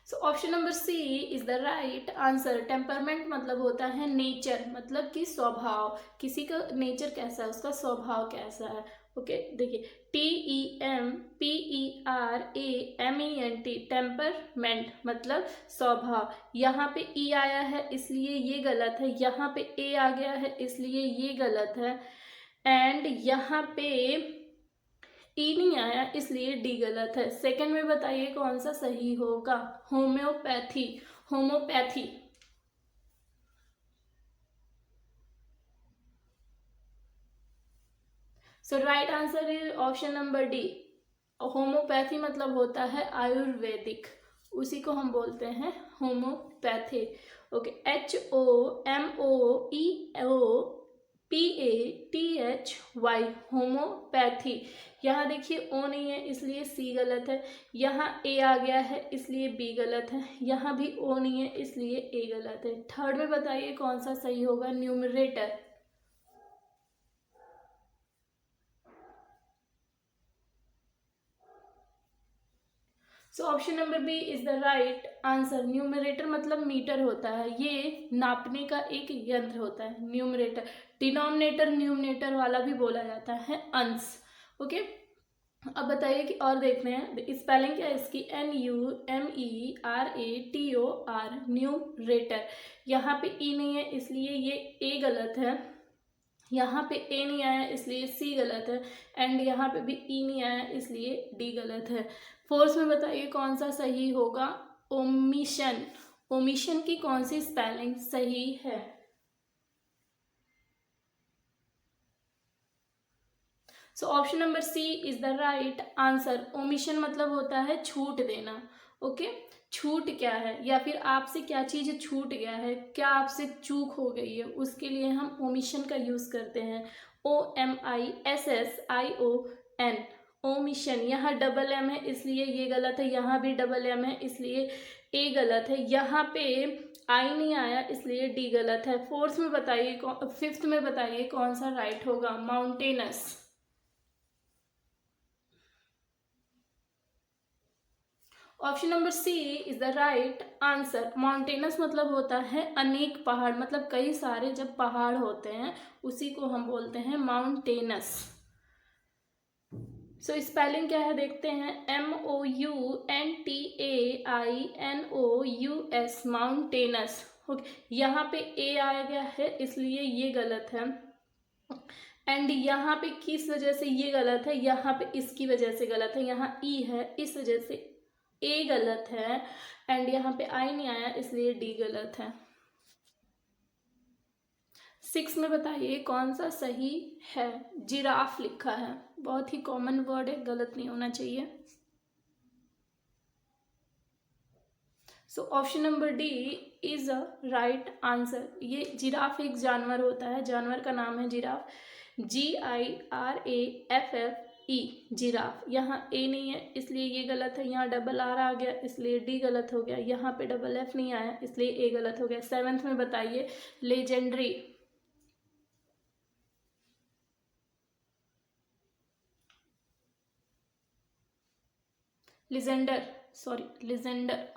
So option number C is the right answer. Temperament मतलब होता है नेचर, मतलब कि स्वभाव, किसी का नेचर कैसा है, उसका स्वभाव कैसा है। ओके देखिए, TEMPERAMENT टेम्परमेंट मतलब स्वभाव। यहाँ पे ई आया है इसलिए ये गलत है, यहाँ पे ए आ गया है इसलिए ये गलत है, एंड यहाँ पे ई नहीं आया इसलिए डी गलत है। सेकंड में बताइए कौन सा सही होगा। Homeopathy, homeopathy. So right answer is option number D. Homeopathy मतलब होता है आयुर्वेदिक, उसी को हम बोलते हैं होम्योपैथी। Okay, HOMOPATHY homeopathy. यहाँ देखिए ओ नहीं है इसलिए सी गलत है, यहाँ ए आ गया है इसलिए बी गलत है, यहाँ भी ओ नहीं है इसलिए ए गलत है। थर्ड में बताइए कौन सा सही होगा। Numerator. So option number B is the right answer. Numerator मतलब मीटर होता है, ये नापने का एक यंत्र होता है न्यूमरेटर। डिनोमिनेटर न्यूमरेटर वाला भी बोला जाता है, अंश। ओके, अब बताइए कि और देखते हैं स्पेलिंग क्या है इसकी। NUMERATOR numerator. यहाँ पे ई नहीं है इसलिए ये ए गलत है, यहाँ पे ए नहीं आया इसलिए सी गलत है, एंड यहाँ पे भी ई नहीं आया इसलिए डी गलत है। फोर्थ में बताइए कौन सा सही होगा। ओमिशन, ओमिशन की कौन सी स्पेलिंग सही है। So option number C is the right answer. Omission मतलब होता है छूट देना। ओके, छूट क्या है, या फिर आपसे क्या चीज़ छूट गया है, क्या आपसे चूक हो गई है, उसके लिए हम ओमिशन का यूज़ करते हैं। OMISSION omission. यहाँ डबल एम है इसलिए ये गलत है, यहाँ भी डबल एम है इसलिए ए गलत है, यहाँ पे आई नहीं आया इसलिए डी गलत है। फोर्थ में बताइए, फिफ्थ में बताइए कौन सा राइट होगा। Mountainous. Option number C is the right answer. Mountainous मतलब होता है अनेक पहाड़, मतलब कई सारे जब पहाड़ होते हैं उसी को हम बोलते हैं माउंटेनस। सो स्पेलिंग क्या है देखते हैं। MOUNTAINOUS mountainous. ओके, यहाँ पे ए आ गया है इसलिए ये गलत है, एंड यहाँ पे किस वजह से ये गलत है, यहाँ पे इसकी वजह से गलत है, यहाँ ई है इस वजह से ए गलत है, एंड यहाँ पे आई नहीं आया इसलिए डी गलत है। 6 में बताइए कौन सा सही है। जिराफ लिखा है, बहुत ही कॉमन वर्ड है, गलत नहीं होना चाहिए। सो option number D is a right answer. ये जिराफ एक जानवर होता है, जानवर का नाम है जिराफ। GIRAFFE giraffe. यहाँ ए नहीं है इसलिए ये गलत है, यहाँ डबल आर आ गया इसलिए डी गलत हो गया, यहाँ पे डबल एफ नहीं आया इसलिए ए गलत हो गया। 7th में बताइए लेजेंडरी। लिजेंडर, सॉरी लिजेंडर।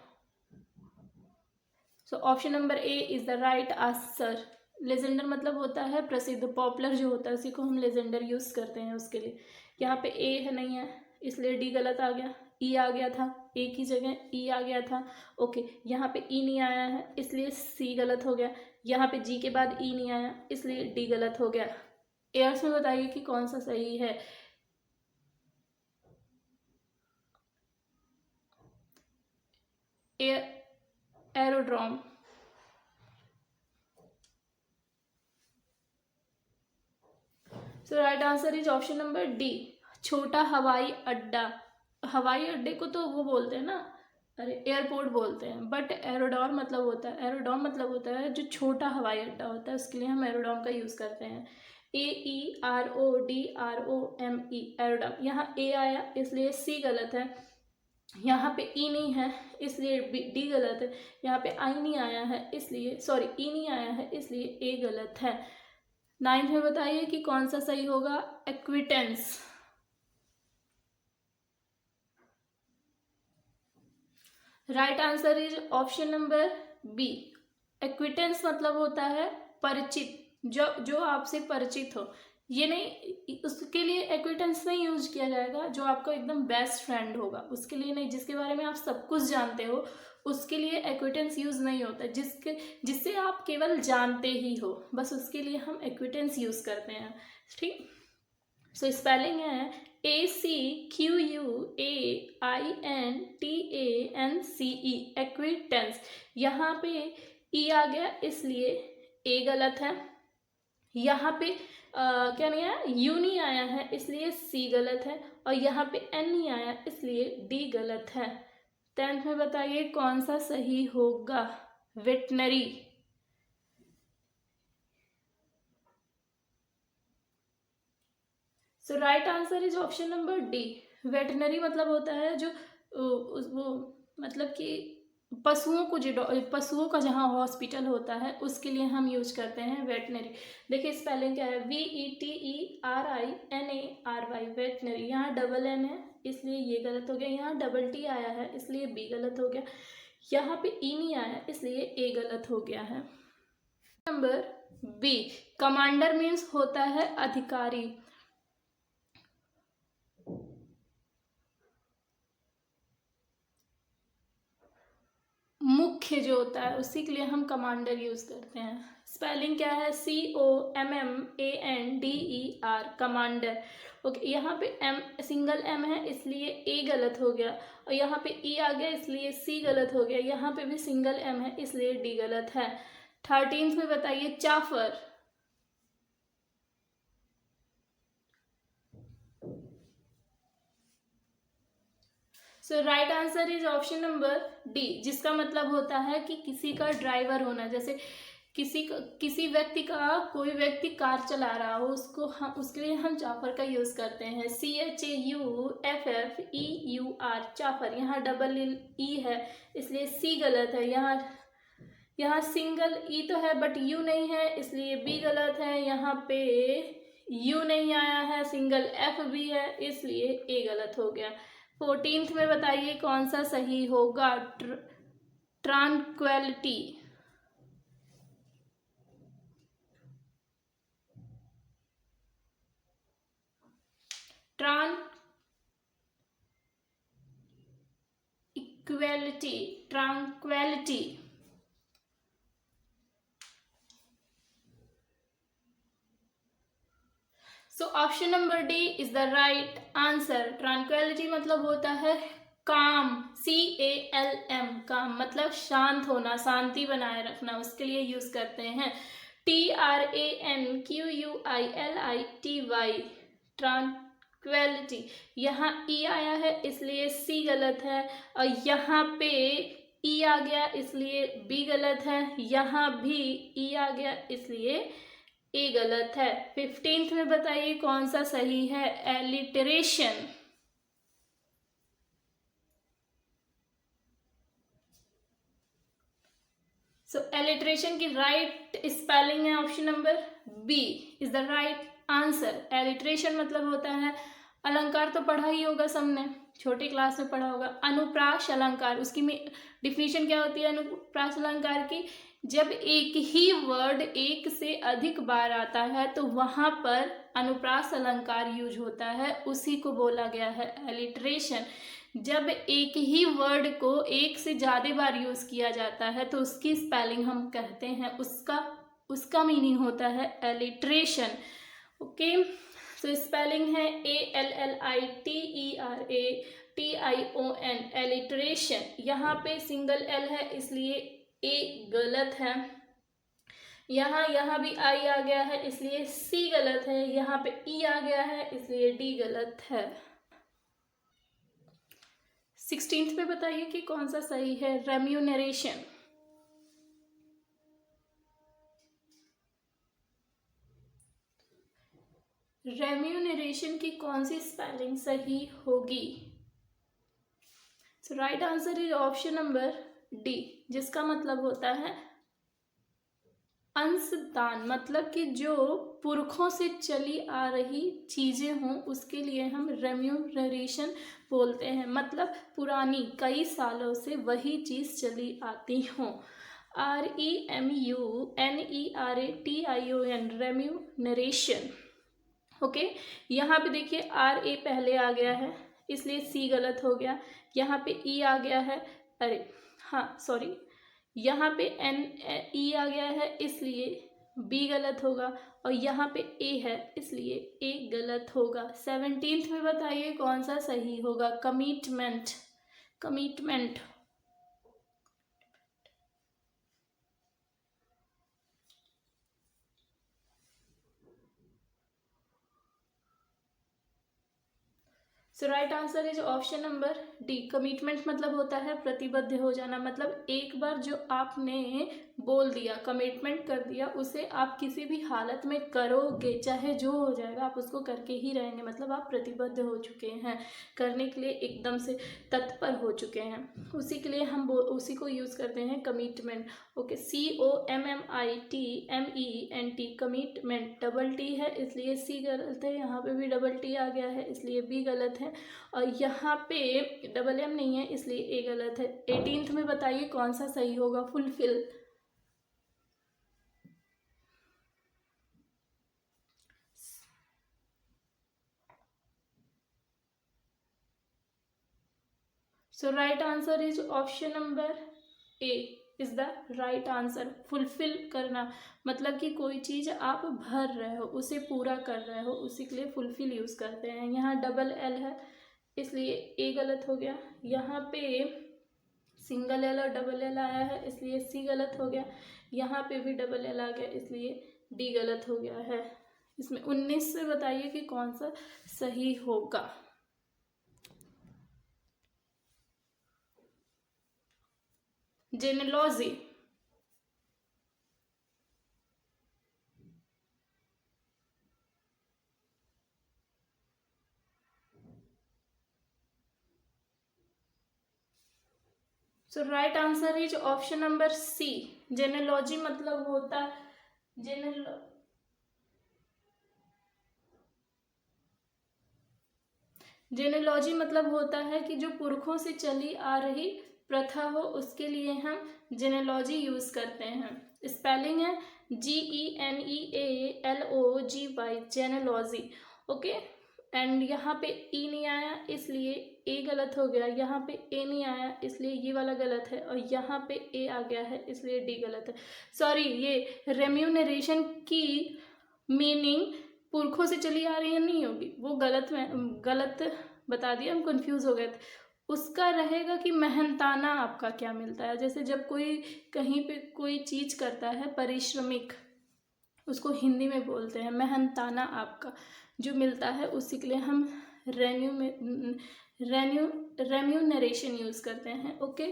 So option number A is the right answer. लेजेंडर मतलब होता है प्रसिद्ध, पॉपुलर जो होता है उसी को हम लेजेंडर यूज़ करते हैं उसके लिए। यहाँ पे ए है नहीं है इसलिए डी गलत आ गया, ई आ गया था, ए की जगह ई आ गया था। ओके, यहाँ पे ई नहीं आया है इसलिए सी गलत हो गया, यहाँ पे जी के बाद ई नहीं आया इसलिए डी गलत हो गया। एयर्स में बताइए कि कौन सा सही है। Aerodrome. So right answer is option number D, छोटा हवाई अड्डा। हवाई अड्डे को तो वो बोलते हैं ना, अरे एयरपोर्ट बोलते हैं, बट एरोडॉम मतलब होता है, एरोडॉम मतलब होता है जो छोटा हवाई अड्डा होता है, उसके लिए हम एरोडॉम का यूज़ करते हैं। AERODROME एरोडॉम। यहाँ ए आया इसलिए सी गलत है, यहाँ पे ई नहीं है इसलिए डी गलत है, यहाँ पे आई नहीं आया है इसलिए, सॉरी ई नहीं आया है इसलिए ए गलत है। 9th में बताइए कि कौन सा सही होगा। Acquaintance. Right answer is option number B. Acquaintance मतलब होता है परिचित, जो आपसे परिचित हो। ये नहीं, उसके लिए एक्विटेंस नहीं यूज किया जाएगा जो आपका एकदम बेस्ट फ्रेंड होगा, उसके लिए नहीं। जिसके बारे में आप सब कुछ जानते हो उसके लिए एक्विटेंस यूज नहीं होता। जिससे आप केवल जानते ही हो, बस उसके लिए हम एक्विटेंस यूज करते हैं। ठीक, सो स्पेलिंग है ACQUAINTANCE, एक्विटेंस। यहाँ पे ई आ गया इसलिए ए गलत है। यहाँ पे क्या नहीं आया, यू नहीं आया है इसलिए सी गलत है, और यहाँ पे एन नहीं आया इसलिए डी गलत है। 10th में बताइए कौन सा सही होगा। Veterinary. So right answer is option number D. Veterinary मतलब होता है जो वो मतलब कि पशुओं को, जो पशुओं का जहाँ हॉस्पिटल होता है उसके लिए हम यूज करते हैं वेटनरी। देखिए स्पेलिंग क्या है, VETERINARY, वेटनरी। यहाँ डबल एन है इसलिए ये गलत हो गया, यहाँ डबल टी आया है इसलिए बी गलत हो गया, यहाँ पे ई नहीं आया इसलिए ए गलत हो गया है। नंबर बी, कमांडर मीन्स होता है अधिकारी। मुख्य जो होता है उसी के लिए हम कमांडर यूज करते हैं। स्पेलिंग क्या है, COMMANDER, कमांडर। ओके, यहाँ पे एम सिंगल एम है इसलिए ए गलत हो गया, और यहाँ पे ई आ गया इसलिए सी गलत हो गया, यहाँ पे भी सिंगल एम है इसलिए डी गलत है। 13th में बताइए chauffeur. So right answer is option number D, जिसका मतलब होता है कि किसी का ड्राइवर होना। जैसे किसी व्यक्ति का, कोई व्यक्ति कार चला रहा हो उसके लिए हम चाफर का यूज करते हैं। CHAUFFEUR, चाफर। यहाँ डबल ई है इसलिए सी गलत है, यहाँ सिंगल ई तो है बट यू नहीं है इसलिए बी गलत है, यहाँ पे यू नहीं आया है, सिंगल एफ भी है इसलिए ए गलत हो गया। 14th में बताइए कौन सा सही होगा। Tranquillity. Tranquillity. So option number D is the right answer. Tranquillity मतलब होता है काम, CALM, काम मतलब शांत होना, शांति बनाए रखना, उसके लिए यूज करते हैं। TRANQUILITY, ट्रांक्वेलिटी। यहाँ ई आया है इसलिए सी गलत है, और यहाँ पे ई आ गया इसलिए बी गलत है, यहाँ भी ई आ गया इसलिए ए गलत है। 15th में बताइए कौन सा सही है। एलिटरेशन। सो एलिटरेशन की राइट स्पेलिंग है option number B is the right answer. Alliteration मतलब होता है, अलंकार तो पढ़ा ही होगा सबने, छोटी क्लास में पढ़ा होगा, अनुप्रास अलंकार। उसकी डिफिनीशन क्या होती है अनुप्रास अलंकार की, जब एक ही वर्ड एक से अधिक बार आता है तो वहां पर अनुप्रास अलंकार यूज होता है, उसी को बोला गया है एलिटरेशन। जब एक ही वर्ड को एक से ज्यादा बार यूज किया जाता है तो उसकी स्पेलिंग हम कहते हैं, उसका मीनिंग होता है एलिटरेशन। ओके, तो स्पेलिंग है ALLITERATION, एलिटरेशन। यहाँ पे सिंगल एल है इसलिए ए गलत है, यहाँ भी आई आ गया है इसलिए सी गलत है, यहाँ पे ई आ गया है इसलिए डी गलत है। 16th पे बताइए कि कौन सा सही है। रेम्यूनरेशन। रेम्यूनरेशन की कौन सी स्पेलिंग सही होगी। So right answer is option number D, जिसका मतलब होता है अंशदान मतलब कि जो पुरखों से चली आ रही चीज़ें हों उसके लिए हम रेम्यूनरेशन बोलते हैं, मतलब पुरानी कई सालों से वही चीज़ चली आती हों। REMUNERATION remuneration. ओके, यहाँ पे देखिए RA पहले आ गया है इसलिए C गलत हो गया, यहाँ पे E आ गया है, अरे हाँ सॉरी, यहाँ पे NE आ गया है इसलिए B गलत होगा, और यहाँ पे A है इसलिए A गलत होगा। 17th में बताइए कौन सा सही होगा। Commitment, commitment. So right answer is option number D. Commitment मतलब होता है प्रतिबद्ध हो जाना, मतलब एक बार जो आपने बोल दिया, कमिटमेंट कर दिया, उसे आप किसी भी हालत में करोगे, चाहे जो हो जाएगा आप उसको करके ही रहेंगे, मतलब आप प्रतिबद्ध हो चुके हैं, करने के लिए एकदम से तत्पर हो चुके हैं, उसी के लिए हम उसी को यूज़ करते हैं commitment. Okay, COMMITMENT commitment, double T है इसलिए सी गलत है, यहाँ पे भी डबल टी आ गया है इसलिए बी गलत है, और यहाँ पे डबल एम नहीं है इसलिए ए गलत है। 18th में बताइए कौन सा सही होगा। Fulfil, so right answer is option number A is the right answer. Fulfil करना मतलब कि कोई चीज़ आप भर रहे हो, उसे पूरा कर रहे हो, उसी के लिए फुलफिल यूज़ करते हैं। यहाँ डबल एल है इसलिए ए गलत हो गया, यहाँ पे सिंगल एल और डबल एल आया है इसलिए सी गलत हो गया, यहाँ पे भी डबल एल आ गया इसलिए डी गलत हो गया है। इसमें 19 से बताइए कि कौन सा सही होगा। Genealogy, so right answer is option number C. Genealogy मतलब होता जेनेलॉजी मतलब होता है कि जो पुरखों से चली आ रही प्रथा हो उसके लिए हम जेनेलॉजी यूज करते हैं। स्पेलिंग है GENEALOGY, जेनेलॉजी। ओके, एंड यहाँ पे ई नहीं आया इसलिए ए गलत हो गया, यहाँ पे ए नहीं आया इसलिए ये वाला गलत है, और यहाँ पे ए आ गया है इसलिए डी गलत है। सॉरी, ये रेम्यूनरेशन की मीनिंग पुरखों से चली आ रही है नहीं होगी, वो गलत बता दिया, हम कंफ्यूज हो गए थे। उसका रहेगा कि मेहनताना आपका क्या मिलता है, जैसे जब कोई कहीं पे कोई चीज़ करता है परिश्रमिक, उसको हिंदी में बोलते हैं मेहनताना आपका जो मिलता है, उसी के लिए हम रेम्यूनरेशन यूज़ करते हैं। ओके,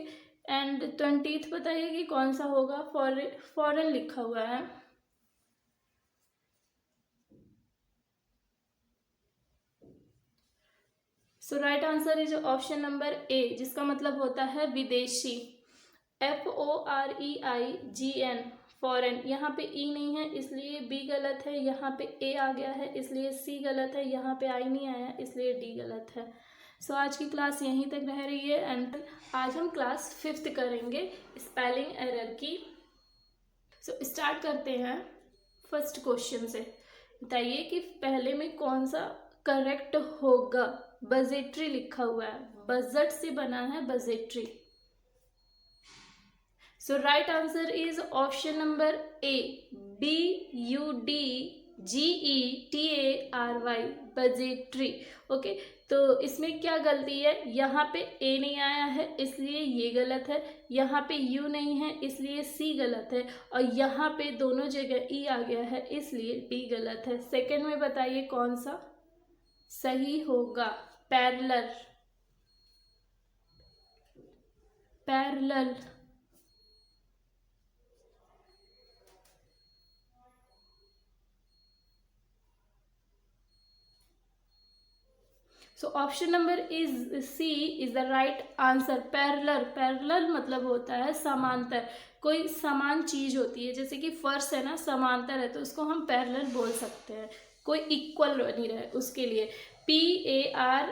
एंड 20th बताइए कि कौन सा होगा। फॉरेन लिखा हुआ है, so right answer is option number A, जिसका मतलब होता है विदेशी। FOREIGN, foreign. यहाँ पे ई नहीं है इसलिए बी गलत है, यहाँ पे ए आ गया है इसलिए सी गलत है, यहाँ पे आई नहीं आया इसलिए डी गलत है। सो आज की क्लास यहीं तक रह रही है, एंड आज हम क्लास 5th करेंगे स्पेलिंग एरर की। सो स्टार्ट करते हैं फर्स्ट क्वेश्चन से। बताइए कि पहले में कौन सा करेक्ट होगा। बजेट्री लिखा हुआ है, बजट से बना है budgetary. So right answer is option number A, BUDGETARY, budgetary. Okay, तो इसमें क्या गलती है, यहाँ पे ए नहीं आया है इसलिए ये गलत है, यहाँ पे यू नहीं है इसलिए सी गलत है, और यहाँ पे दोनों जगह ई आ गया है इसलिए डी गलत है। सेकंड में बताइए कौन सा सही होगा। Parallel, parallel. So option number is C is the right answer. Parallel, parallel मतलब होता है समांतर, कोई समान चीज होती है, जैसे कि फर्श है ना समांतर है तो उसको हम पैरेलल बोल सकते हैं, कोई इक्वल नहीं रहे उसके लिए। PARALLEL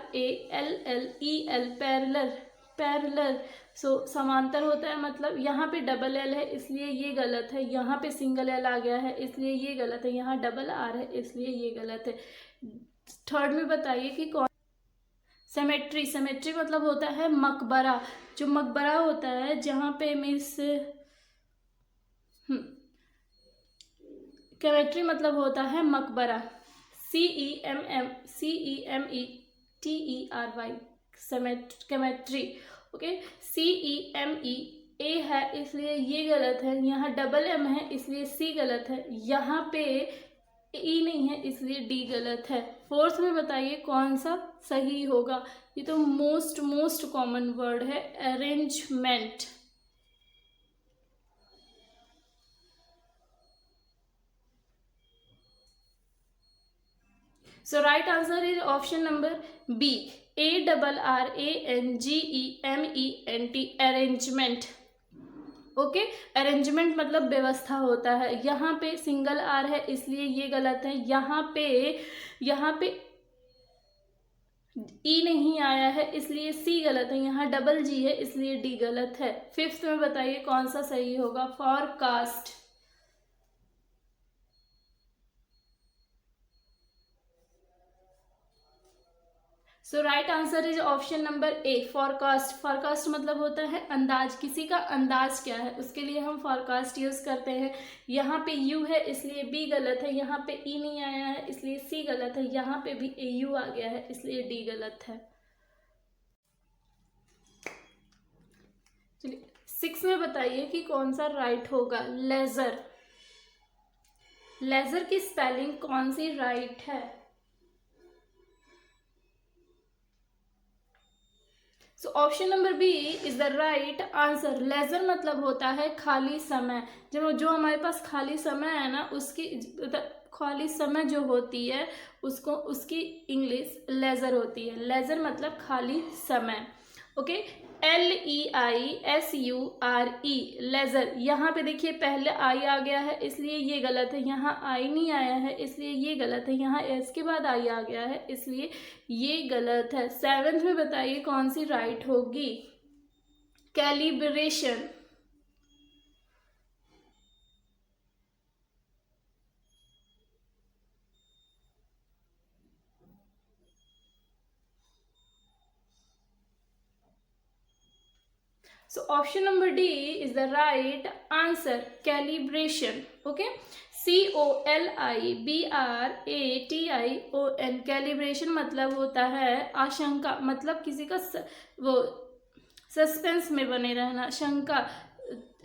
पैरेलल, पैरेलल सो समांतर होता है, मतलब यहाँ पे डबल एल है इसलिए ये गलत है, यहाँ पे सिंगल एल आ गया है इसलिए ये गलत है, यहाँ डबल आर है इसलिए ये गलत है। थर्ड में बताइए कि कौन। सेमेट्री, सेमेट्री मतलब होता है मकबरा, जो मकबरा होता है जहाँ पे मीन्स केमेट्री मतलब होता है मकबरा। CEMETERY केमेट्री। ओके, CEME है इसलिए ये गलत है, यहाँ डबल एम है इसलिए सी गलत है, यहाँ पे ई नहीं है इसलिए डी गलत है। फोर्थ में बताइए कौन सा सही होगा। ये तो मोस्ट कॉमन वर्ड है, arrangement. So right answer is option number B, ARRANGEMENT, arrangement। Okay, arrangement मतलब व्यवस्था होता है। यहाँ पे सिंगल आर है इसलिए ये गलत है, यहाँ पे ई नहीं आया है इसलिए सी गलत है, यहाँ डबल जी है इसलिए डी गलत है। फिफ्थ में बताइए कौन सा सही होगा। Forecast, so right answer is option number A, forecast. Forecast मतलब होता है अंदाज, किसी का अंदाज क्या है उसके लिए हम फॉरकास्ट यूज करते हैं। यहाँ पे यू है इसलिए बी गलत है, यहाँ पे ई नहीं आया है इसलिए सी गलत है, यहाँ पे भी ए यू आ गया है इसलिए डी गलत है। चलिए 6 में बताइए कि कौन सा राइट होगा। लेजर, लेजर की स्पेलिंग कौन सी राइट है। So option number B is the right answer. Leisure मतलब होता है खाली समय, जो हमारे पास खाली समय है ना उसकी खाली समय जो होती है उसको उसकी इंग्लिश लेजर होती है। लेजर मतलब खाली समय। Okay, LEISURE leisure. यहाँ पे देखिए पहले आई आ गया है इसलिए ये गलत है, यहाँ आई नहीं आया है इसलिए ये गलत है, यहाँ एस के बाद आई आ गया है इसलिए ये गलत है। सेवेंथ में बताइए कौन सी राइट होगी। Calibration, so option number D is the right answer, calibration। okay, COLIBRATION calibration मतलब होता है आशंका, मतलब किसी का वो सस्पेंस में बने रहना, शंका,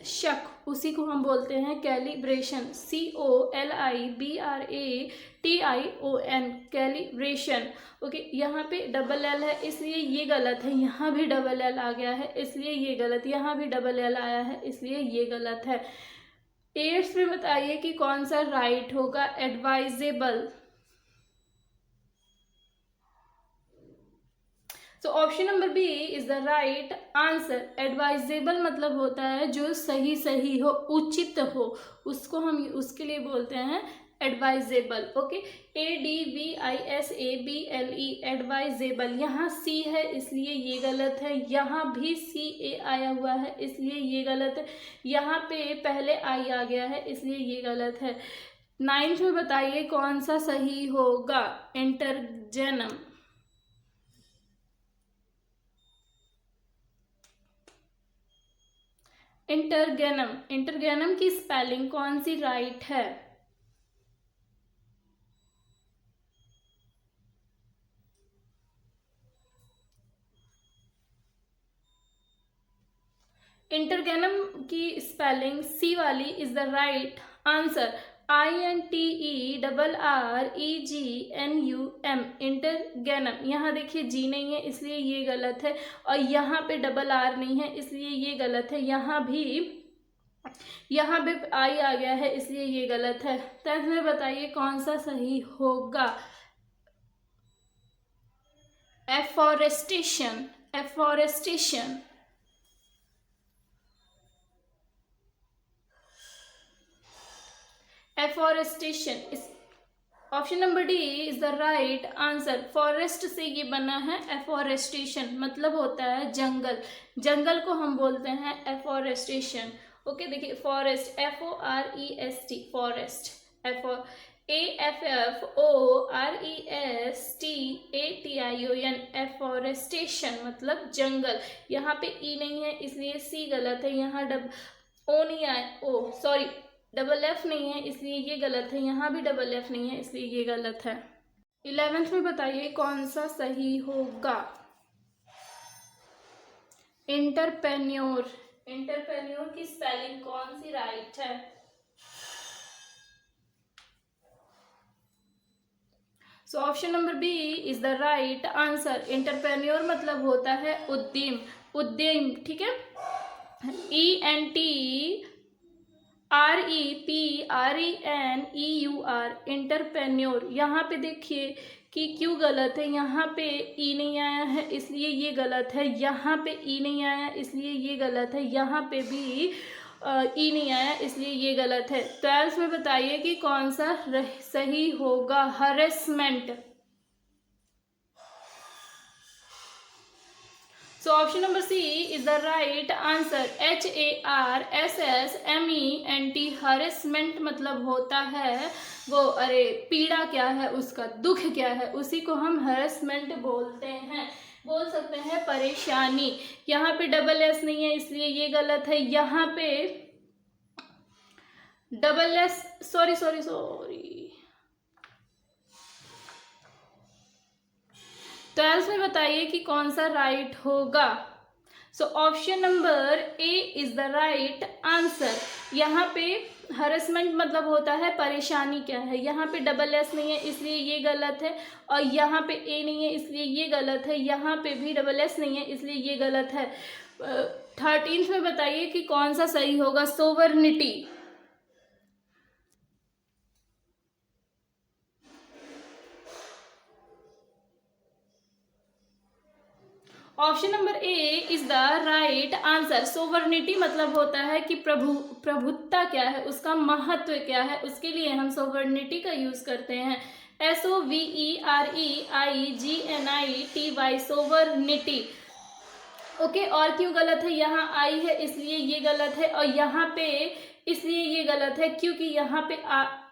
शक, उसी को हम बोलते हैं कैलिब्रेशन। COLIBRATION calibration. ओके, यहाँ पे डबल एल है इसलिए ये गलत है, यहाँ भी डबल एल आ गया है इसलिए ये गलत, यहाँ भी डबल एल आया है इसलिए ये गलत है। 8th में बताइए कि कौन सा राइट होगा। एडवाइजेबल, तो option number B is the right answer. Advisable मतलब होता है जो सही सही हो, उचित हो, उसको हम उसके लिए बोलते हैं एडवाइजेबल। Okay, ADVISABLE advisable. यहाँ सी है इसलिए ये गलत है, यहाँ भी CA आया हुआ है इसलिए ये गलत है, यहाँ पे पहले आई आ गया है इसलिए ये गलत है। 9th में बताइए कौन सा सही होगा। इंटरजेनम, इंटरगेनम, इंटरगेनम की स्पेलिंग कौन सी राइट है। इंटरगेनम की स्पेलिंग सी वाली is the right answer. INTERREGNUM इंटरगेनम। यहाँ देखिए जी नहीं है इसलिए ये गलत है, और यहाँ पे डबल आर नहीं है इसलिए ये गलत है, यहाँ भी आई आ गया है इसलिए ये गलत है। 10th में बताइए कौन सा सही होगा। Afforestation, afforestation. एफॉरेस्टेशन इस option number D is the right answer. Forest से ये बना है एफॉरेस्टेशन, मतलब होता है जंगल। जंगल को हम बोलते हैं एफॉरेस्टेशन। ओके, देखिए forest, FOREST, forest, AFORESTATION, afforestation मतलब जंगल। यहाँ पे ई नहीं है इसलिए सी गलत है। यहाँ ओ नहीं आया, ओ सॉरी, डबल एफ नहीं है इसलिए ये गलत है। यहाँ भी डबल एफ नहीं है इसलिए ये गलत है। 11th में बताइए कौन सा सही होगा। इंटरप्रेन्योर, इंटरप्रेन्योर की स्पेलिंग कौन सी राइट है? So option number B is the right answer. Entrepreneur मतलब होता है उद्यम, उद्यम, ठीक है। ENTREPRENEUR, entrepreneur. यहाँ पे देखिए कि क्यों गलत है। यहाँ पे ई नहीं आया है इसलिए ये गलत है। यहाँ पे ई नहीं आया इसलिए ये गलत है। यहाँ पे भी ई नहीं आया इसलिए ये गलत है। 12th में बताइए कि कौन सा सही होगा। Harassment. So option number C is the right answer. HARSSMENT, harassment मतलब होता है वो, अरे पीड़ा क्या है उसका, दुख क्या है, उसी को हम हरेसमेंट बोलते हैं। बोल सकते हैं परेशानी। यहाँ पे डबल एस नहीं है इसलिए ये गलत है। यहाँ पे double S, sorry sorry sorry, 12th में बताइए कि कौन सा राइट होगा। So option number A is the right answer. यहाँ पे हरेसमेंट मतलब होता है परेशानी क्या है। यहाँ पे डबल एस नहीं है इसलिए ये गलत है। और यहाँ पे ए नहीं है इसलिए ये गलत है। यहाँ पे भी डबल एस नहीं है इसलिए ये गलत है। 13th में बताइए कि कौन सा सही होगा। Sovereignty. Option number A is the right answer. Sovereignty मतलब होता है कि प्रभुत्ता क्या है, उसका महत्व क्या है, उसके लिए हम सोवर्निटी का यूज करते हैं। SOVEREIGNITY, sovereignty. ओके, और क्यों गलत है? यहाँ आई है इसलिए ये गलत है। और यहाँ पे इसलिए ये गलत है क्योंकि यहाँ पे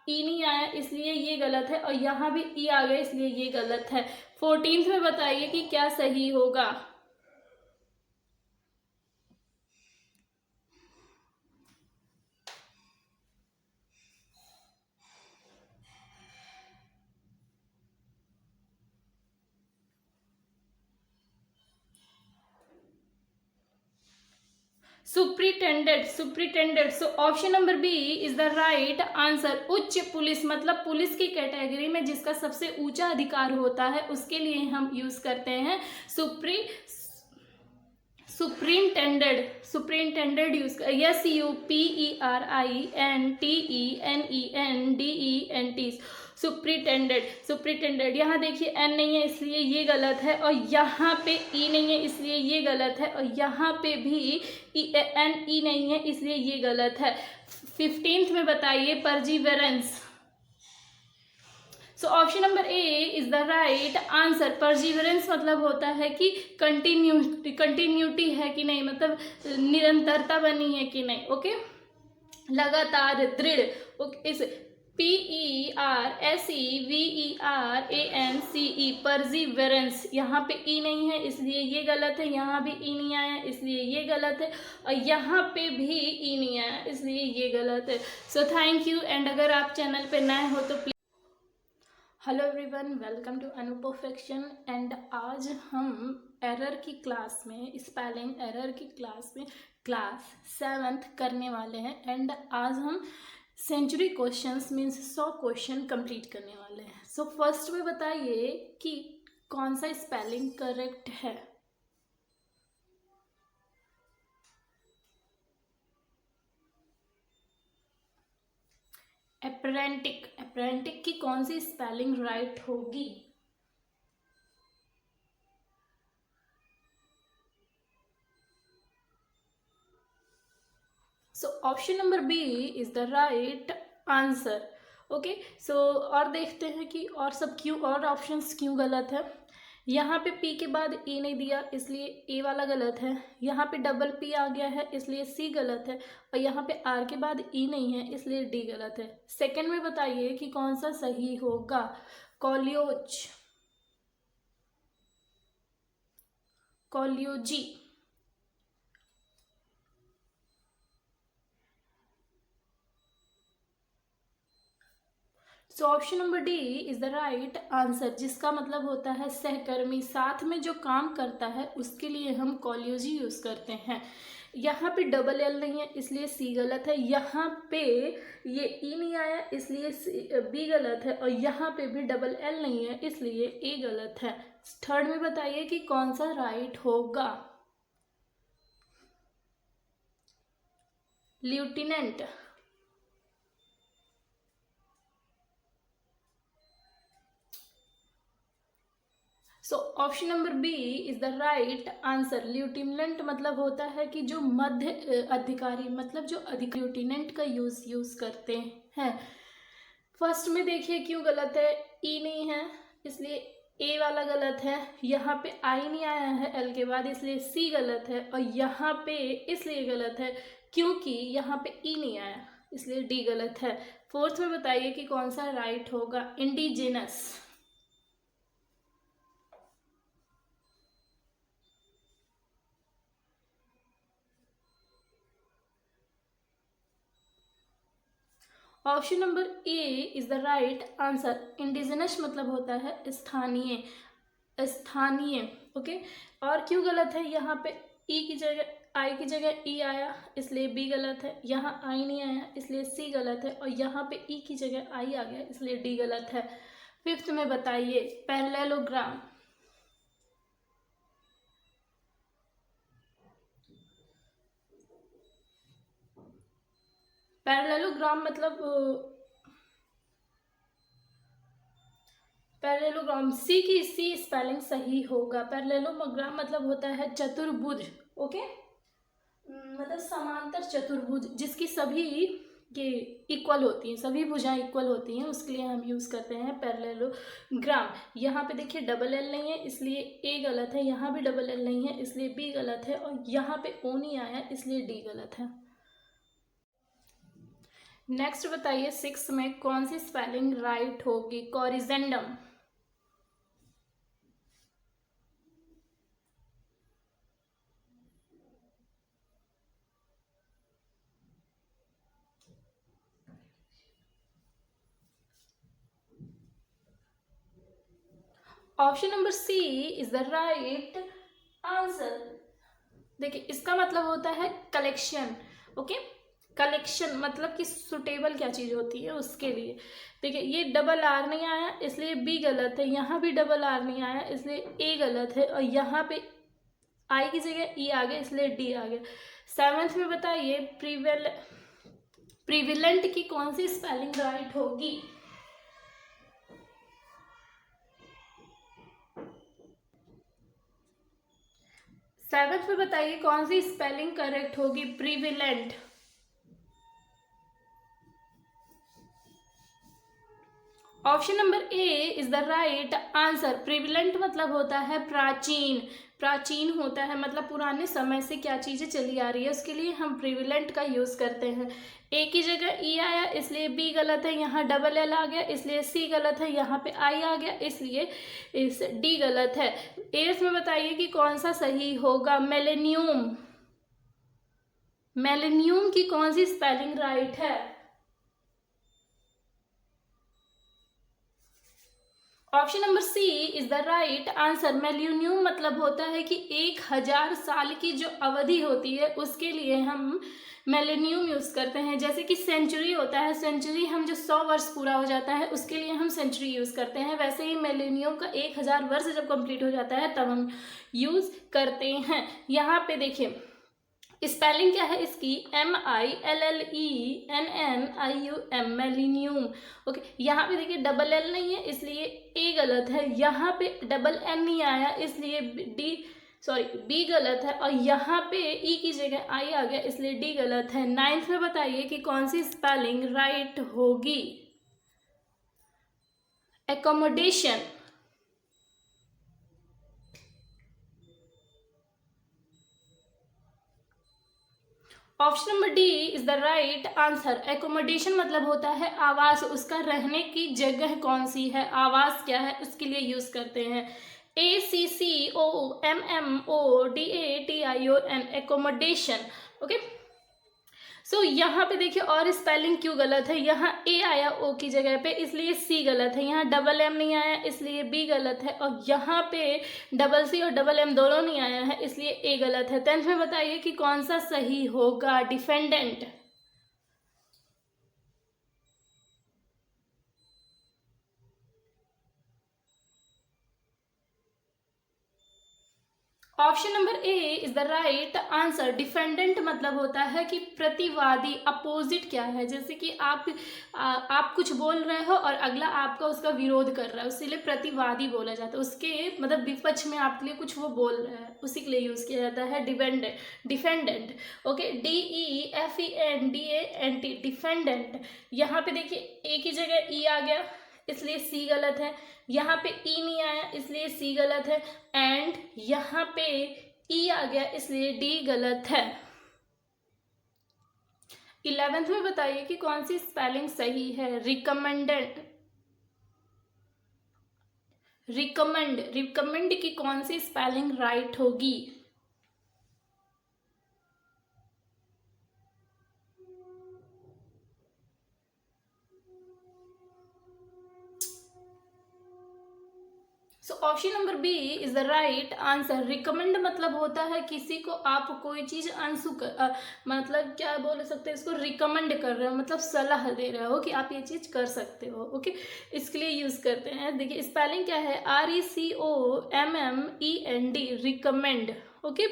ई नहीं आया इसलिए ये गलत है। और यहाँ भी ई आ गया इसलिए ये गलत है। 14th में बताइए कि क्या सही होगा। Superintendent, superintendent. So option number B is the right answer. उच्च पुलिस मतलब पुलिस की कैटेगरी में जिसका सबसे ऊंचा अधिकार होता है उसके लिए हम यूज करते हैं सुप्रिंटेंडेंट, सुप्रिंटेंडेंट यूज कर। SUPERINTENDENT, superintendent, superintendent. यहाँ देखिए एन नहीं है इसलिए ये गलत है। और यहाँ पे ई नहीं है इसलिए ये गलत है। और यहाँ पे भी एन ई नहीं है इसलिए ये गलत है। 15th में बताइए perseverance. So option number A is the right answer. Perseverance मतलब होता है कि कंटिन्यूटी है कि नहीं, मतलब निरंतरता बनी है कि नहीं। ओके, लगातार, दृढ़। ओके, इस PERSEVERANCE, परजीवेरेंस। यहाँ पे ई नहीं है इसलिए ये गलत है। यहाँ भी ई नहीं आया इसलिए ये गलत है। और यहाँ पे भी ई नहीं आया इसलिए ये गलत है। So thank you. एंड अगर आप चैनल पे नए हो तो please. Hello everyone, welcome to Anu perfection. And आज हम एरर की क्लास में, स्पेलिंग एरर की क्लास में क्लास 7th करने वाले हैं। एंड आज हम century questions means 100 question complete करने वाले हैं। सो फर्स्ट में बताइए कि कौन सा स्पेलिंग करेक्ट है। अप्रेंटिक, अप्रेंटिक की कौन सी स्पेलिंग राइट होगी? So option number B is the right answer. Okay, so और देखते हैं कि और सब क्यों, और ऑप्शंस क्यों गलत है। यहाँ पे पी के बाद ई नहीं दिया इसलिए ए वाला गलत है, यहाँ पे डबल पी आ गया है इसलिए सी गलत है, और यहाँ पे आर के बाद ई नहीं है इसलिए डी गलत है। सेकंड में बताइए कि कौन सा सही होगा। कॉलियोज, कॉलियोजी, so option number D is the right answer, जिसका मतलब होता है सहकर्मी, साथ में जो काम करता है उसके लिए हम कॉलियोजी यूज करते हैं। यहाँ पे डबल एल नहीं है इसलिए सी गलत है, यहाँ पे ये ई नहीं आया इसलिए बी गलत है, और यहाँ पे भी डबल एल नहीं है इसलिए ए गलत है। थर्ड में बताइए कि कौन सा राइट होगा। Lieutenant, so option number B is the right answer. Lieutenant मतलब होता है कि जो मध्य अधिकारी, मतलब जो अधिक ल्यूटिनेंट का यूज करते हैं। फर्स्ट में देखिए क्यों गलत है, ई नहीं है इसलिए ए वाला गलत है, यहाँ पे आई नहीं आया है एल के बाद इसलिए सी गलत है, और यहाँ पे इसलिए गलत है क्योंकि यहाँ पे ई नहीं आया इसलिए डी गलत है। फोर्थ में बताइए कि कौन सा राइट होगा। Indigenous, option number A is the right answer. Indigenous मतलब होता है स्थानीय, स्थानीय। ओके, और क्यों गलत है, यहाँ पे ई की जगह आई की जगह ई आया इसलिए बी गलत है, यहाँ आई नहीं आया इसलिए सी गलत है, और यहाँ पे ई की जगह आई आ गया इसलिए डी गलत है। फिफ्थ में बताइए पैरेललोग्राम, पैरेललोग्राम मतलब पैरेललोग्राम, सी की सी स्पेलिंग सही होगा। पैरेललोग्राम मतलब होता है चतुर्भुज। ओके, मतलब समांतर चतुर्भुज जिसकी सभी के इक्वल होती हैं, सभी भुजाएं इक्वल होती हैं, उसके लिए हम यूज करते हैं पैरेललोग्राम। यहाँ पे देखिए डबल एल नहीं है इसलिए ए गलत है, यहाँ भी डबल एल नहीं है इसलिए बी गलत है, और यहाँ पे ओ नहीं आया इसलिए डी गलत है। नेक्स्ट बताइए सिक्स में कौन सी स्पेलिंग राइट होगी। Corrigendum, option number C is the right answer. देखिए इसका मतलब होता है कलेक्शन। ओके, कलेक्शन मतलब कि सुटेबल क्या चीज़ होती है उसके लिए। देखिए ये डबल आर नहीं आया इसलिए बी गलत है, यहाँ भी डबल आर नहीं आया इसलिए ए गलत है, और यहाँ पे आई की जगह ई आ गया इसलिए डी आ गया। सेवेंथ में बताइए प्रिविलेंट की कौन सी स्पेलिंग राइट होगी। सेवेंथ में बताइए कौन सी स्पेलिंग करेक्ट होगी। Prevalent, option number A is the right answer. Prevalent मतलब होता है प्राचीन, प्राचीन होता है मतलब पुराने समय से क्या चीज़ें चली आ रही है उसके लिए हम प्रिविलेंट का यूज़ करते हैं। ए की जगह ई आया इसलिए बी गलत है, यहाँ डबल एल आ गया इसलिए सी गलत है, यहाँ पे आई आ गया इसलिए इस डी गलत है। एट्थ में बताइए कि कौन सा सही होगा। मिलेनियम, मिलेनियम की कौन सी स्पेलिंग राइट है। Option number C is the right answer. Millennium मतलब होता है कि 1000 साल की जो अवधि होती है उसके लिए हम मिलेनियम यूज करते हैं। जैसे कि सेंचुरी होता है, सेंचुरी हम जो 100 वर्ष पूरा हो जाता है उसके लिए हम सेंचुरी यूज करते हैं, वैसे ही मिलेनियम का 1000 वर्ष जब कंप्लीट हो जाता है तब हम यूज करते हैं। यहाँ पे देखिए स्पेलिंग क्या है इसकी, MILLENNIUM, मिलेनियम। ओके, यहाँ पे देखिए डबल एल नहीं है इसलिए ए गलत है, यहाँ पे डबल एन नहीं आया इसलिए डी सॉरी बी गलत है, और यहाँ पे ई की जगह आई आ गया इसलिए डी गलत है। 9th में बताइए कि कौन सी स्पेलिंग राइट होगी। Accommodation, option number D is the right answer. Accommodation मतलब होता है आवास, उसका रहने की जगह कौन सी है, आवास क्या है, उसके लिए यूज करते हैं। ACCOMMODATION, accommodation. ओके, सो यहाँ पे देखिए और स्पेलिंग क्यों गलत है, यहाँ ए आया ओ की जगह पे इसलिए सी गलत है, यहाँ डबल एम नहीं आया इसलिए बी गलत है, और यहाँ पे डबल सी और डबल एम दोनों नहीं आया है इसलिए ए गलत है। 10th में बताइए कि कौन सा सही होगा। Defendant, option number A is the right answer. Defendant मतलब होता है कि प्रतिवादी, अपोजिट क्या है, जैसे कि आप कुछ बोल रहे हो और अगला आपका उसका विरोध कर रहा है, उसीलिए प्रतिवादी बोला जाता है, उसके मतलब विपक्ष में आपके लिए कुछ वो बोल रहा है उसी के लिए यूज किया जाता है डिफेंडेंट। Okay, DEFENDANT, defendant. यहाँ पे देखिए ए की जगह ई आ गया इसलिए सी गलत है, यहाँ पे ई नहीं आया इसलिए सी गलत है, एंड यहाँ पे ई आ गया इसलिए डी गलत है। 11th में बताइए कि कौन सी स्पेलिंग सही है। रिकमेंड की कौन सी स्पेलिंग राइट होगी। So option number B is the right answer. Recommend मतलब होता है किसी को आप कोई चीज मतलब क्या बोल सकते हैं इसको, रिकमेंड कर रहे हो मतलब सलाह दे रहे हो कि आप ये चीज कर सकते हो। ओके, इसके लिए यूज करते हैं। देखिए स्पेलिंग क्या है, RECOMMEND, रिकमेंड। ओके,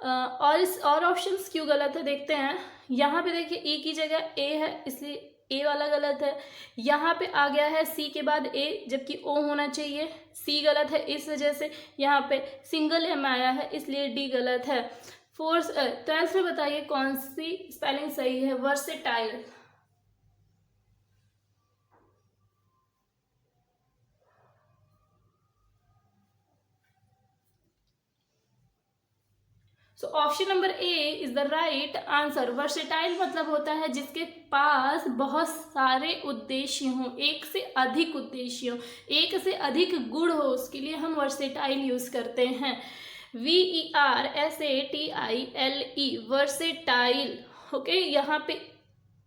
और ऑप्शंस क्यों गलत है देखते हैं। यहाँ पे देखिए ई की जगह ए है इसलिए ए वाला गलत है, यहाँ पे आ गया है सी के बाद ए जबकि ओ होना चाहिए, सी गलत है इस वजह से, यहाँ पे सिंगल एम आया है इसलिए डी गलत है। 12th में बताइए कौन सी स्पेलिंग सही है। Versatile, so option number A is the right answer. Versatile मतलब होता है जिसके पास बहुत सारे उद्देश्य हों, एक से अधिक उद्देश्य हो, एक से अधिक गुण हो, उसके लिए हम वर्सेटाइल यूज करते हैं। VERSATILE, versatile. ओके, यहाँ पे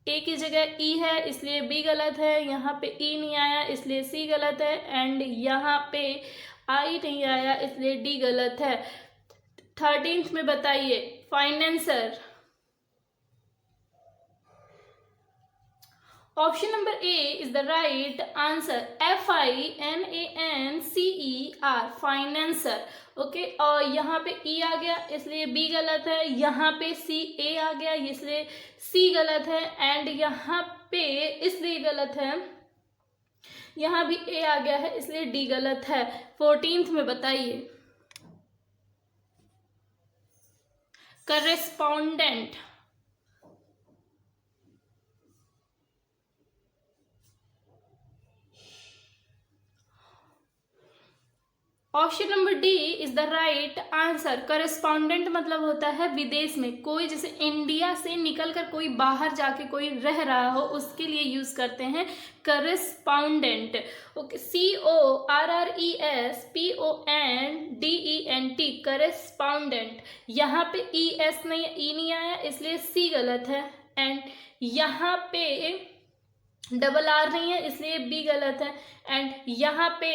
ए की जगह ई है इसलिए बी गलत है, यहाँ पे ई नहीं आया इसलिए सी गलत है, एंड यहाँ पे आई नहीं आया इसलिए डी गलत है। 13th में बताइए financer. Option number A is the right answer. FINANCER, financer. Okay, और यहाँ पे ई आ गया इसलिए बी गलत है, यहाँ पे सी ए आ गया इसलिए सी गलत है, एंड यहाँ पे इसलिए गलत है, यहाँ भी ए आ गया है इसलिए डी गलत है। 14th में बताइए correspondent. Option number D is the right answer. Correspondent मतलब होता है विदेश में कोई, जैसे इंडिया से निकलकर कोई बाहर जाके कोई रह रहा हो उसके लिए यूज करते हैं करेस्पॉन्डेंट। Okay, CORRESPONDENT, correspondent. यहाँ पे ES नहीं, ई नहीं आया इसलिए सी गलत है, एंड यहाँ पे डबल आर नहीं है इसलिए बी गलत है, एंड यहाँ पे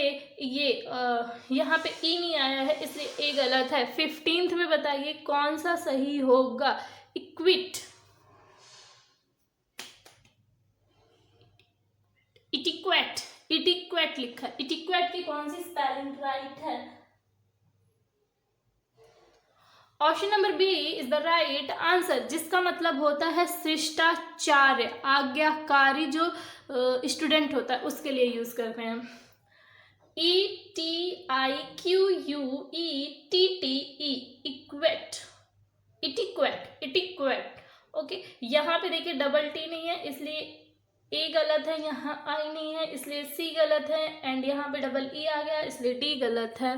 यहाँ पे ई नहीं आया है इसलिए ए गलत है। 15th में बताइए कौन सा सही होगा। इक्विट, इटिक्वेट लिखा है, इटिक्वेट की कौन सी स्पेलिंग राइट है। Option number B is the right answer, जिसका मतलब होता है शिष्टाचार्य, आज्ञाकारी जो स्टूडेंट होता है उसके लिए यूज करते हैं। ETIQUETTE, equate, इटिक्वेट। ओके, यहाँ पे देखिए डबल टी नहीं है इसलिए ए गलत है, यहाँ आई नहीं है इसलिए सी गलत है, एंड यहाँ पे डबल ई आ गया इसलिए डी गलत है।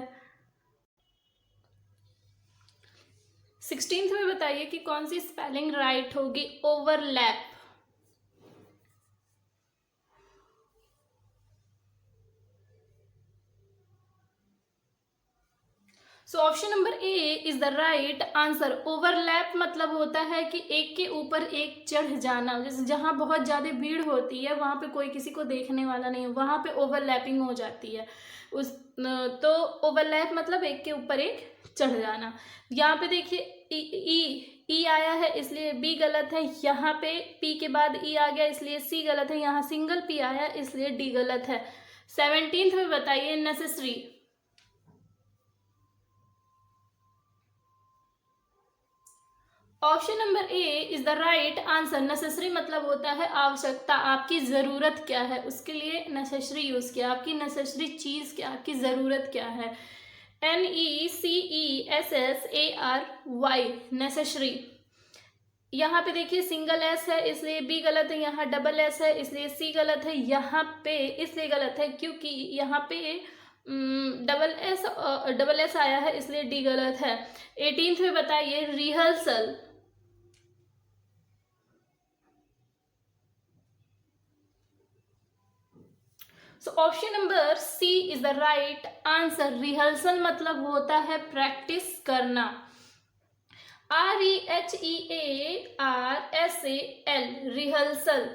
16th में बताइए कि कौन सी स्पेलिंग राइट होगी, overlap. So option number A is the right answer. Overlap मतलब होता है कि एक के ऊपर एक चढ़ जाना, जैसे जहां बहुत ज्यादा भीड़ होती है वहां पे कोई किसी को देखने वाला नहीं है, वहां पे ओवरलैपिंग हो जाती है उस तो ओवरलैप मतलब एक के ऊपर एक चढ़ जाना। यहाँ पे देखिए ई आया है इसलिए बी गलत है, यहाँ पे पी के बाद ई आ गया इसलिए सी गलत है, यहाँ सिंगल पी आया इसलिए डी गलत है। 17th में बताइए necessary. Option number A is the right answer. Necessary मतलब होता है आवश्यकता, आपकी ज़रूरत क्या है उसके लिए नेसेसरी यूज़ किया, आपकी नेसेसरी चीज़ क्या, आपकी ज़रूरत क्या है। NECESSARY, necessary. यहाँ पे देखिए सिंगल एस है इसलिए बी गलत है, यहाँ डबल एस है इसलिए सी गलत है, यहाँ पे इसलिए गलत है क्योंकि यहाँ पे डबल एस आया है इसलिए डी गलत है। 18th में बताइए rehearsal. So option number C is the right answer. Rehearsal मतलब होता है प्रैक्टिस करना। REHEARSAL, rehearsal.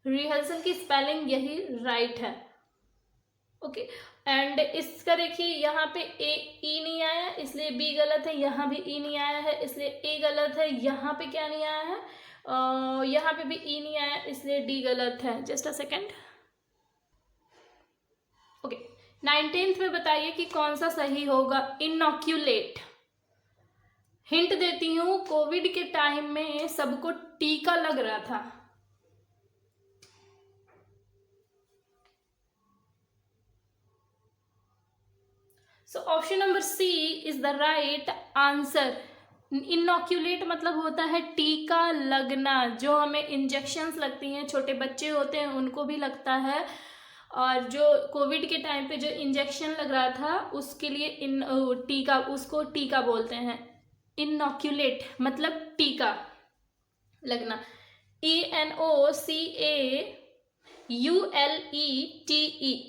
रिहर्सल की स्पेलिंग यही राइट है। ओके, एंड इसका देखिए यहाँ पे ई नहीं आया इसलिए बी गलत है, यहाँ भी ई नहीं आया है इसलिए ए गलत है, यहाँ पे क्या नहीं आया है, यहाँ पे भी ई नहीं आया इसलिए डी गलत है। Just a second. Okay, 19th में बताइए कि कौन सा सही होगा, इनॉक्यूलेट। हिंट देती हूं, कोविड के टाइम में सबको टीका लग रहा था। So option number C is the right answer. Inoculate मतलब होता है टीका लगना, जो हमें इंजेक्शंस लगती हैं, छोटे बच्चे होते हैं उनको भी लगता है, और जो कोविड के टाइम पे जो इंजेक्शन लग रहा था उसके लिए टीका, उसको टीका बोलते हैं। इनॉक्यूलेट मतलब टीका लगना। ENOCAULETE,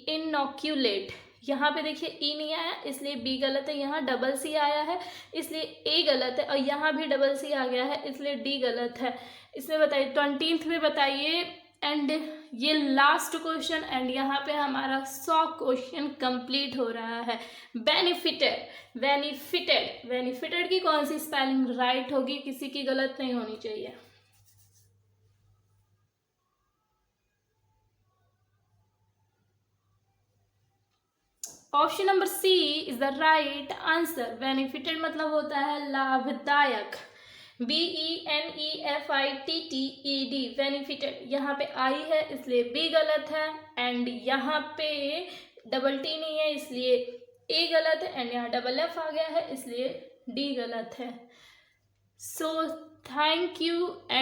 इनॉक्यूलेट। यहाँ पे देखिए ई नहीं आया इसलिए बी गलत है, यहाँ डबल सी आया है इसलिए ए गलत है, और यहाँ भी डबल सी आ गया है इसलिए डी गलत है। इसमें बताइए 20th में बताइए, एंड ये लास्ट क्वेश्चन, एंड यहाँ पे हमारा 100 क्वेश्चन कंप्लीट हो रहा है। बेनिफिटेड। बेनिफिटेड, बेनिफिटेड की कौन सी स्पेलिंग राइट होगी, किसी की गलत नहीं होनी चाहिए। Option number C is the right answer. Benefited मतलब होता है लाभदायक। BENEFITTED, benefited. यहाँ पे आई है इसलिए बी गलत है, एंड यहाँ पे डबल टी नहीं है इसलिए ए गलत है, एंड यहाँ डबल एफ आ गया है इसलिए डी गलत है। So thank you.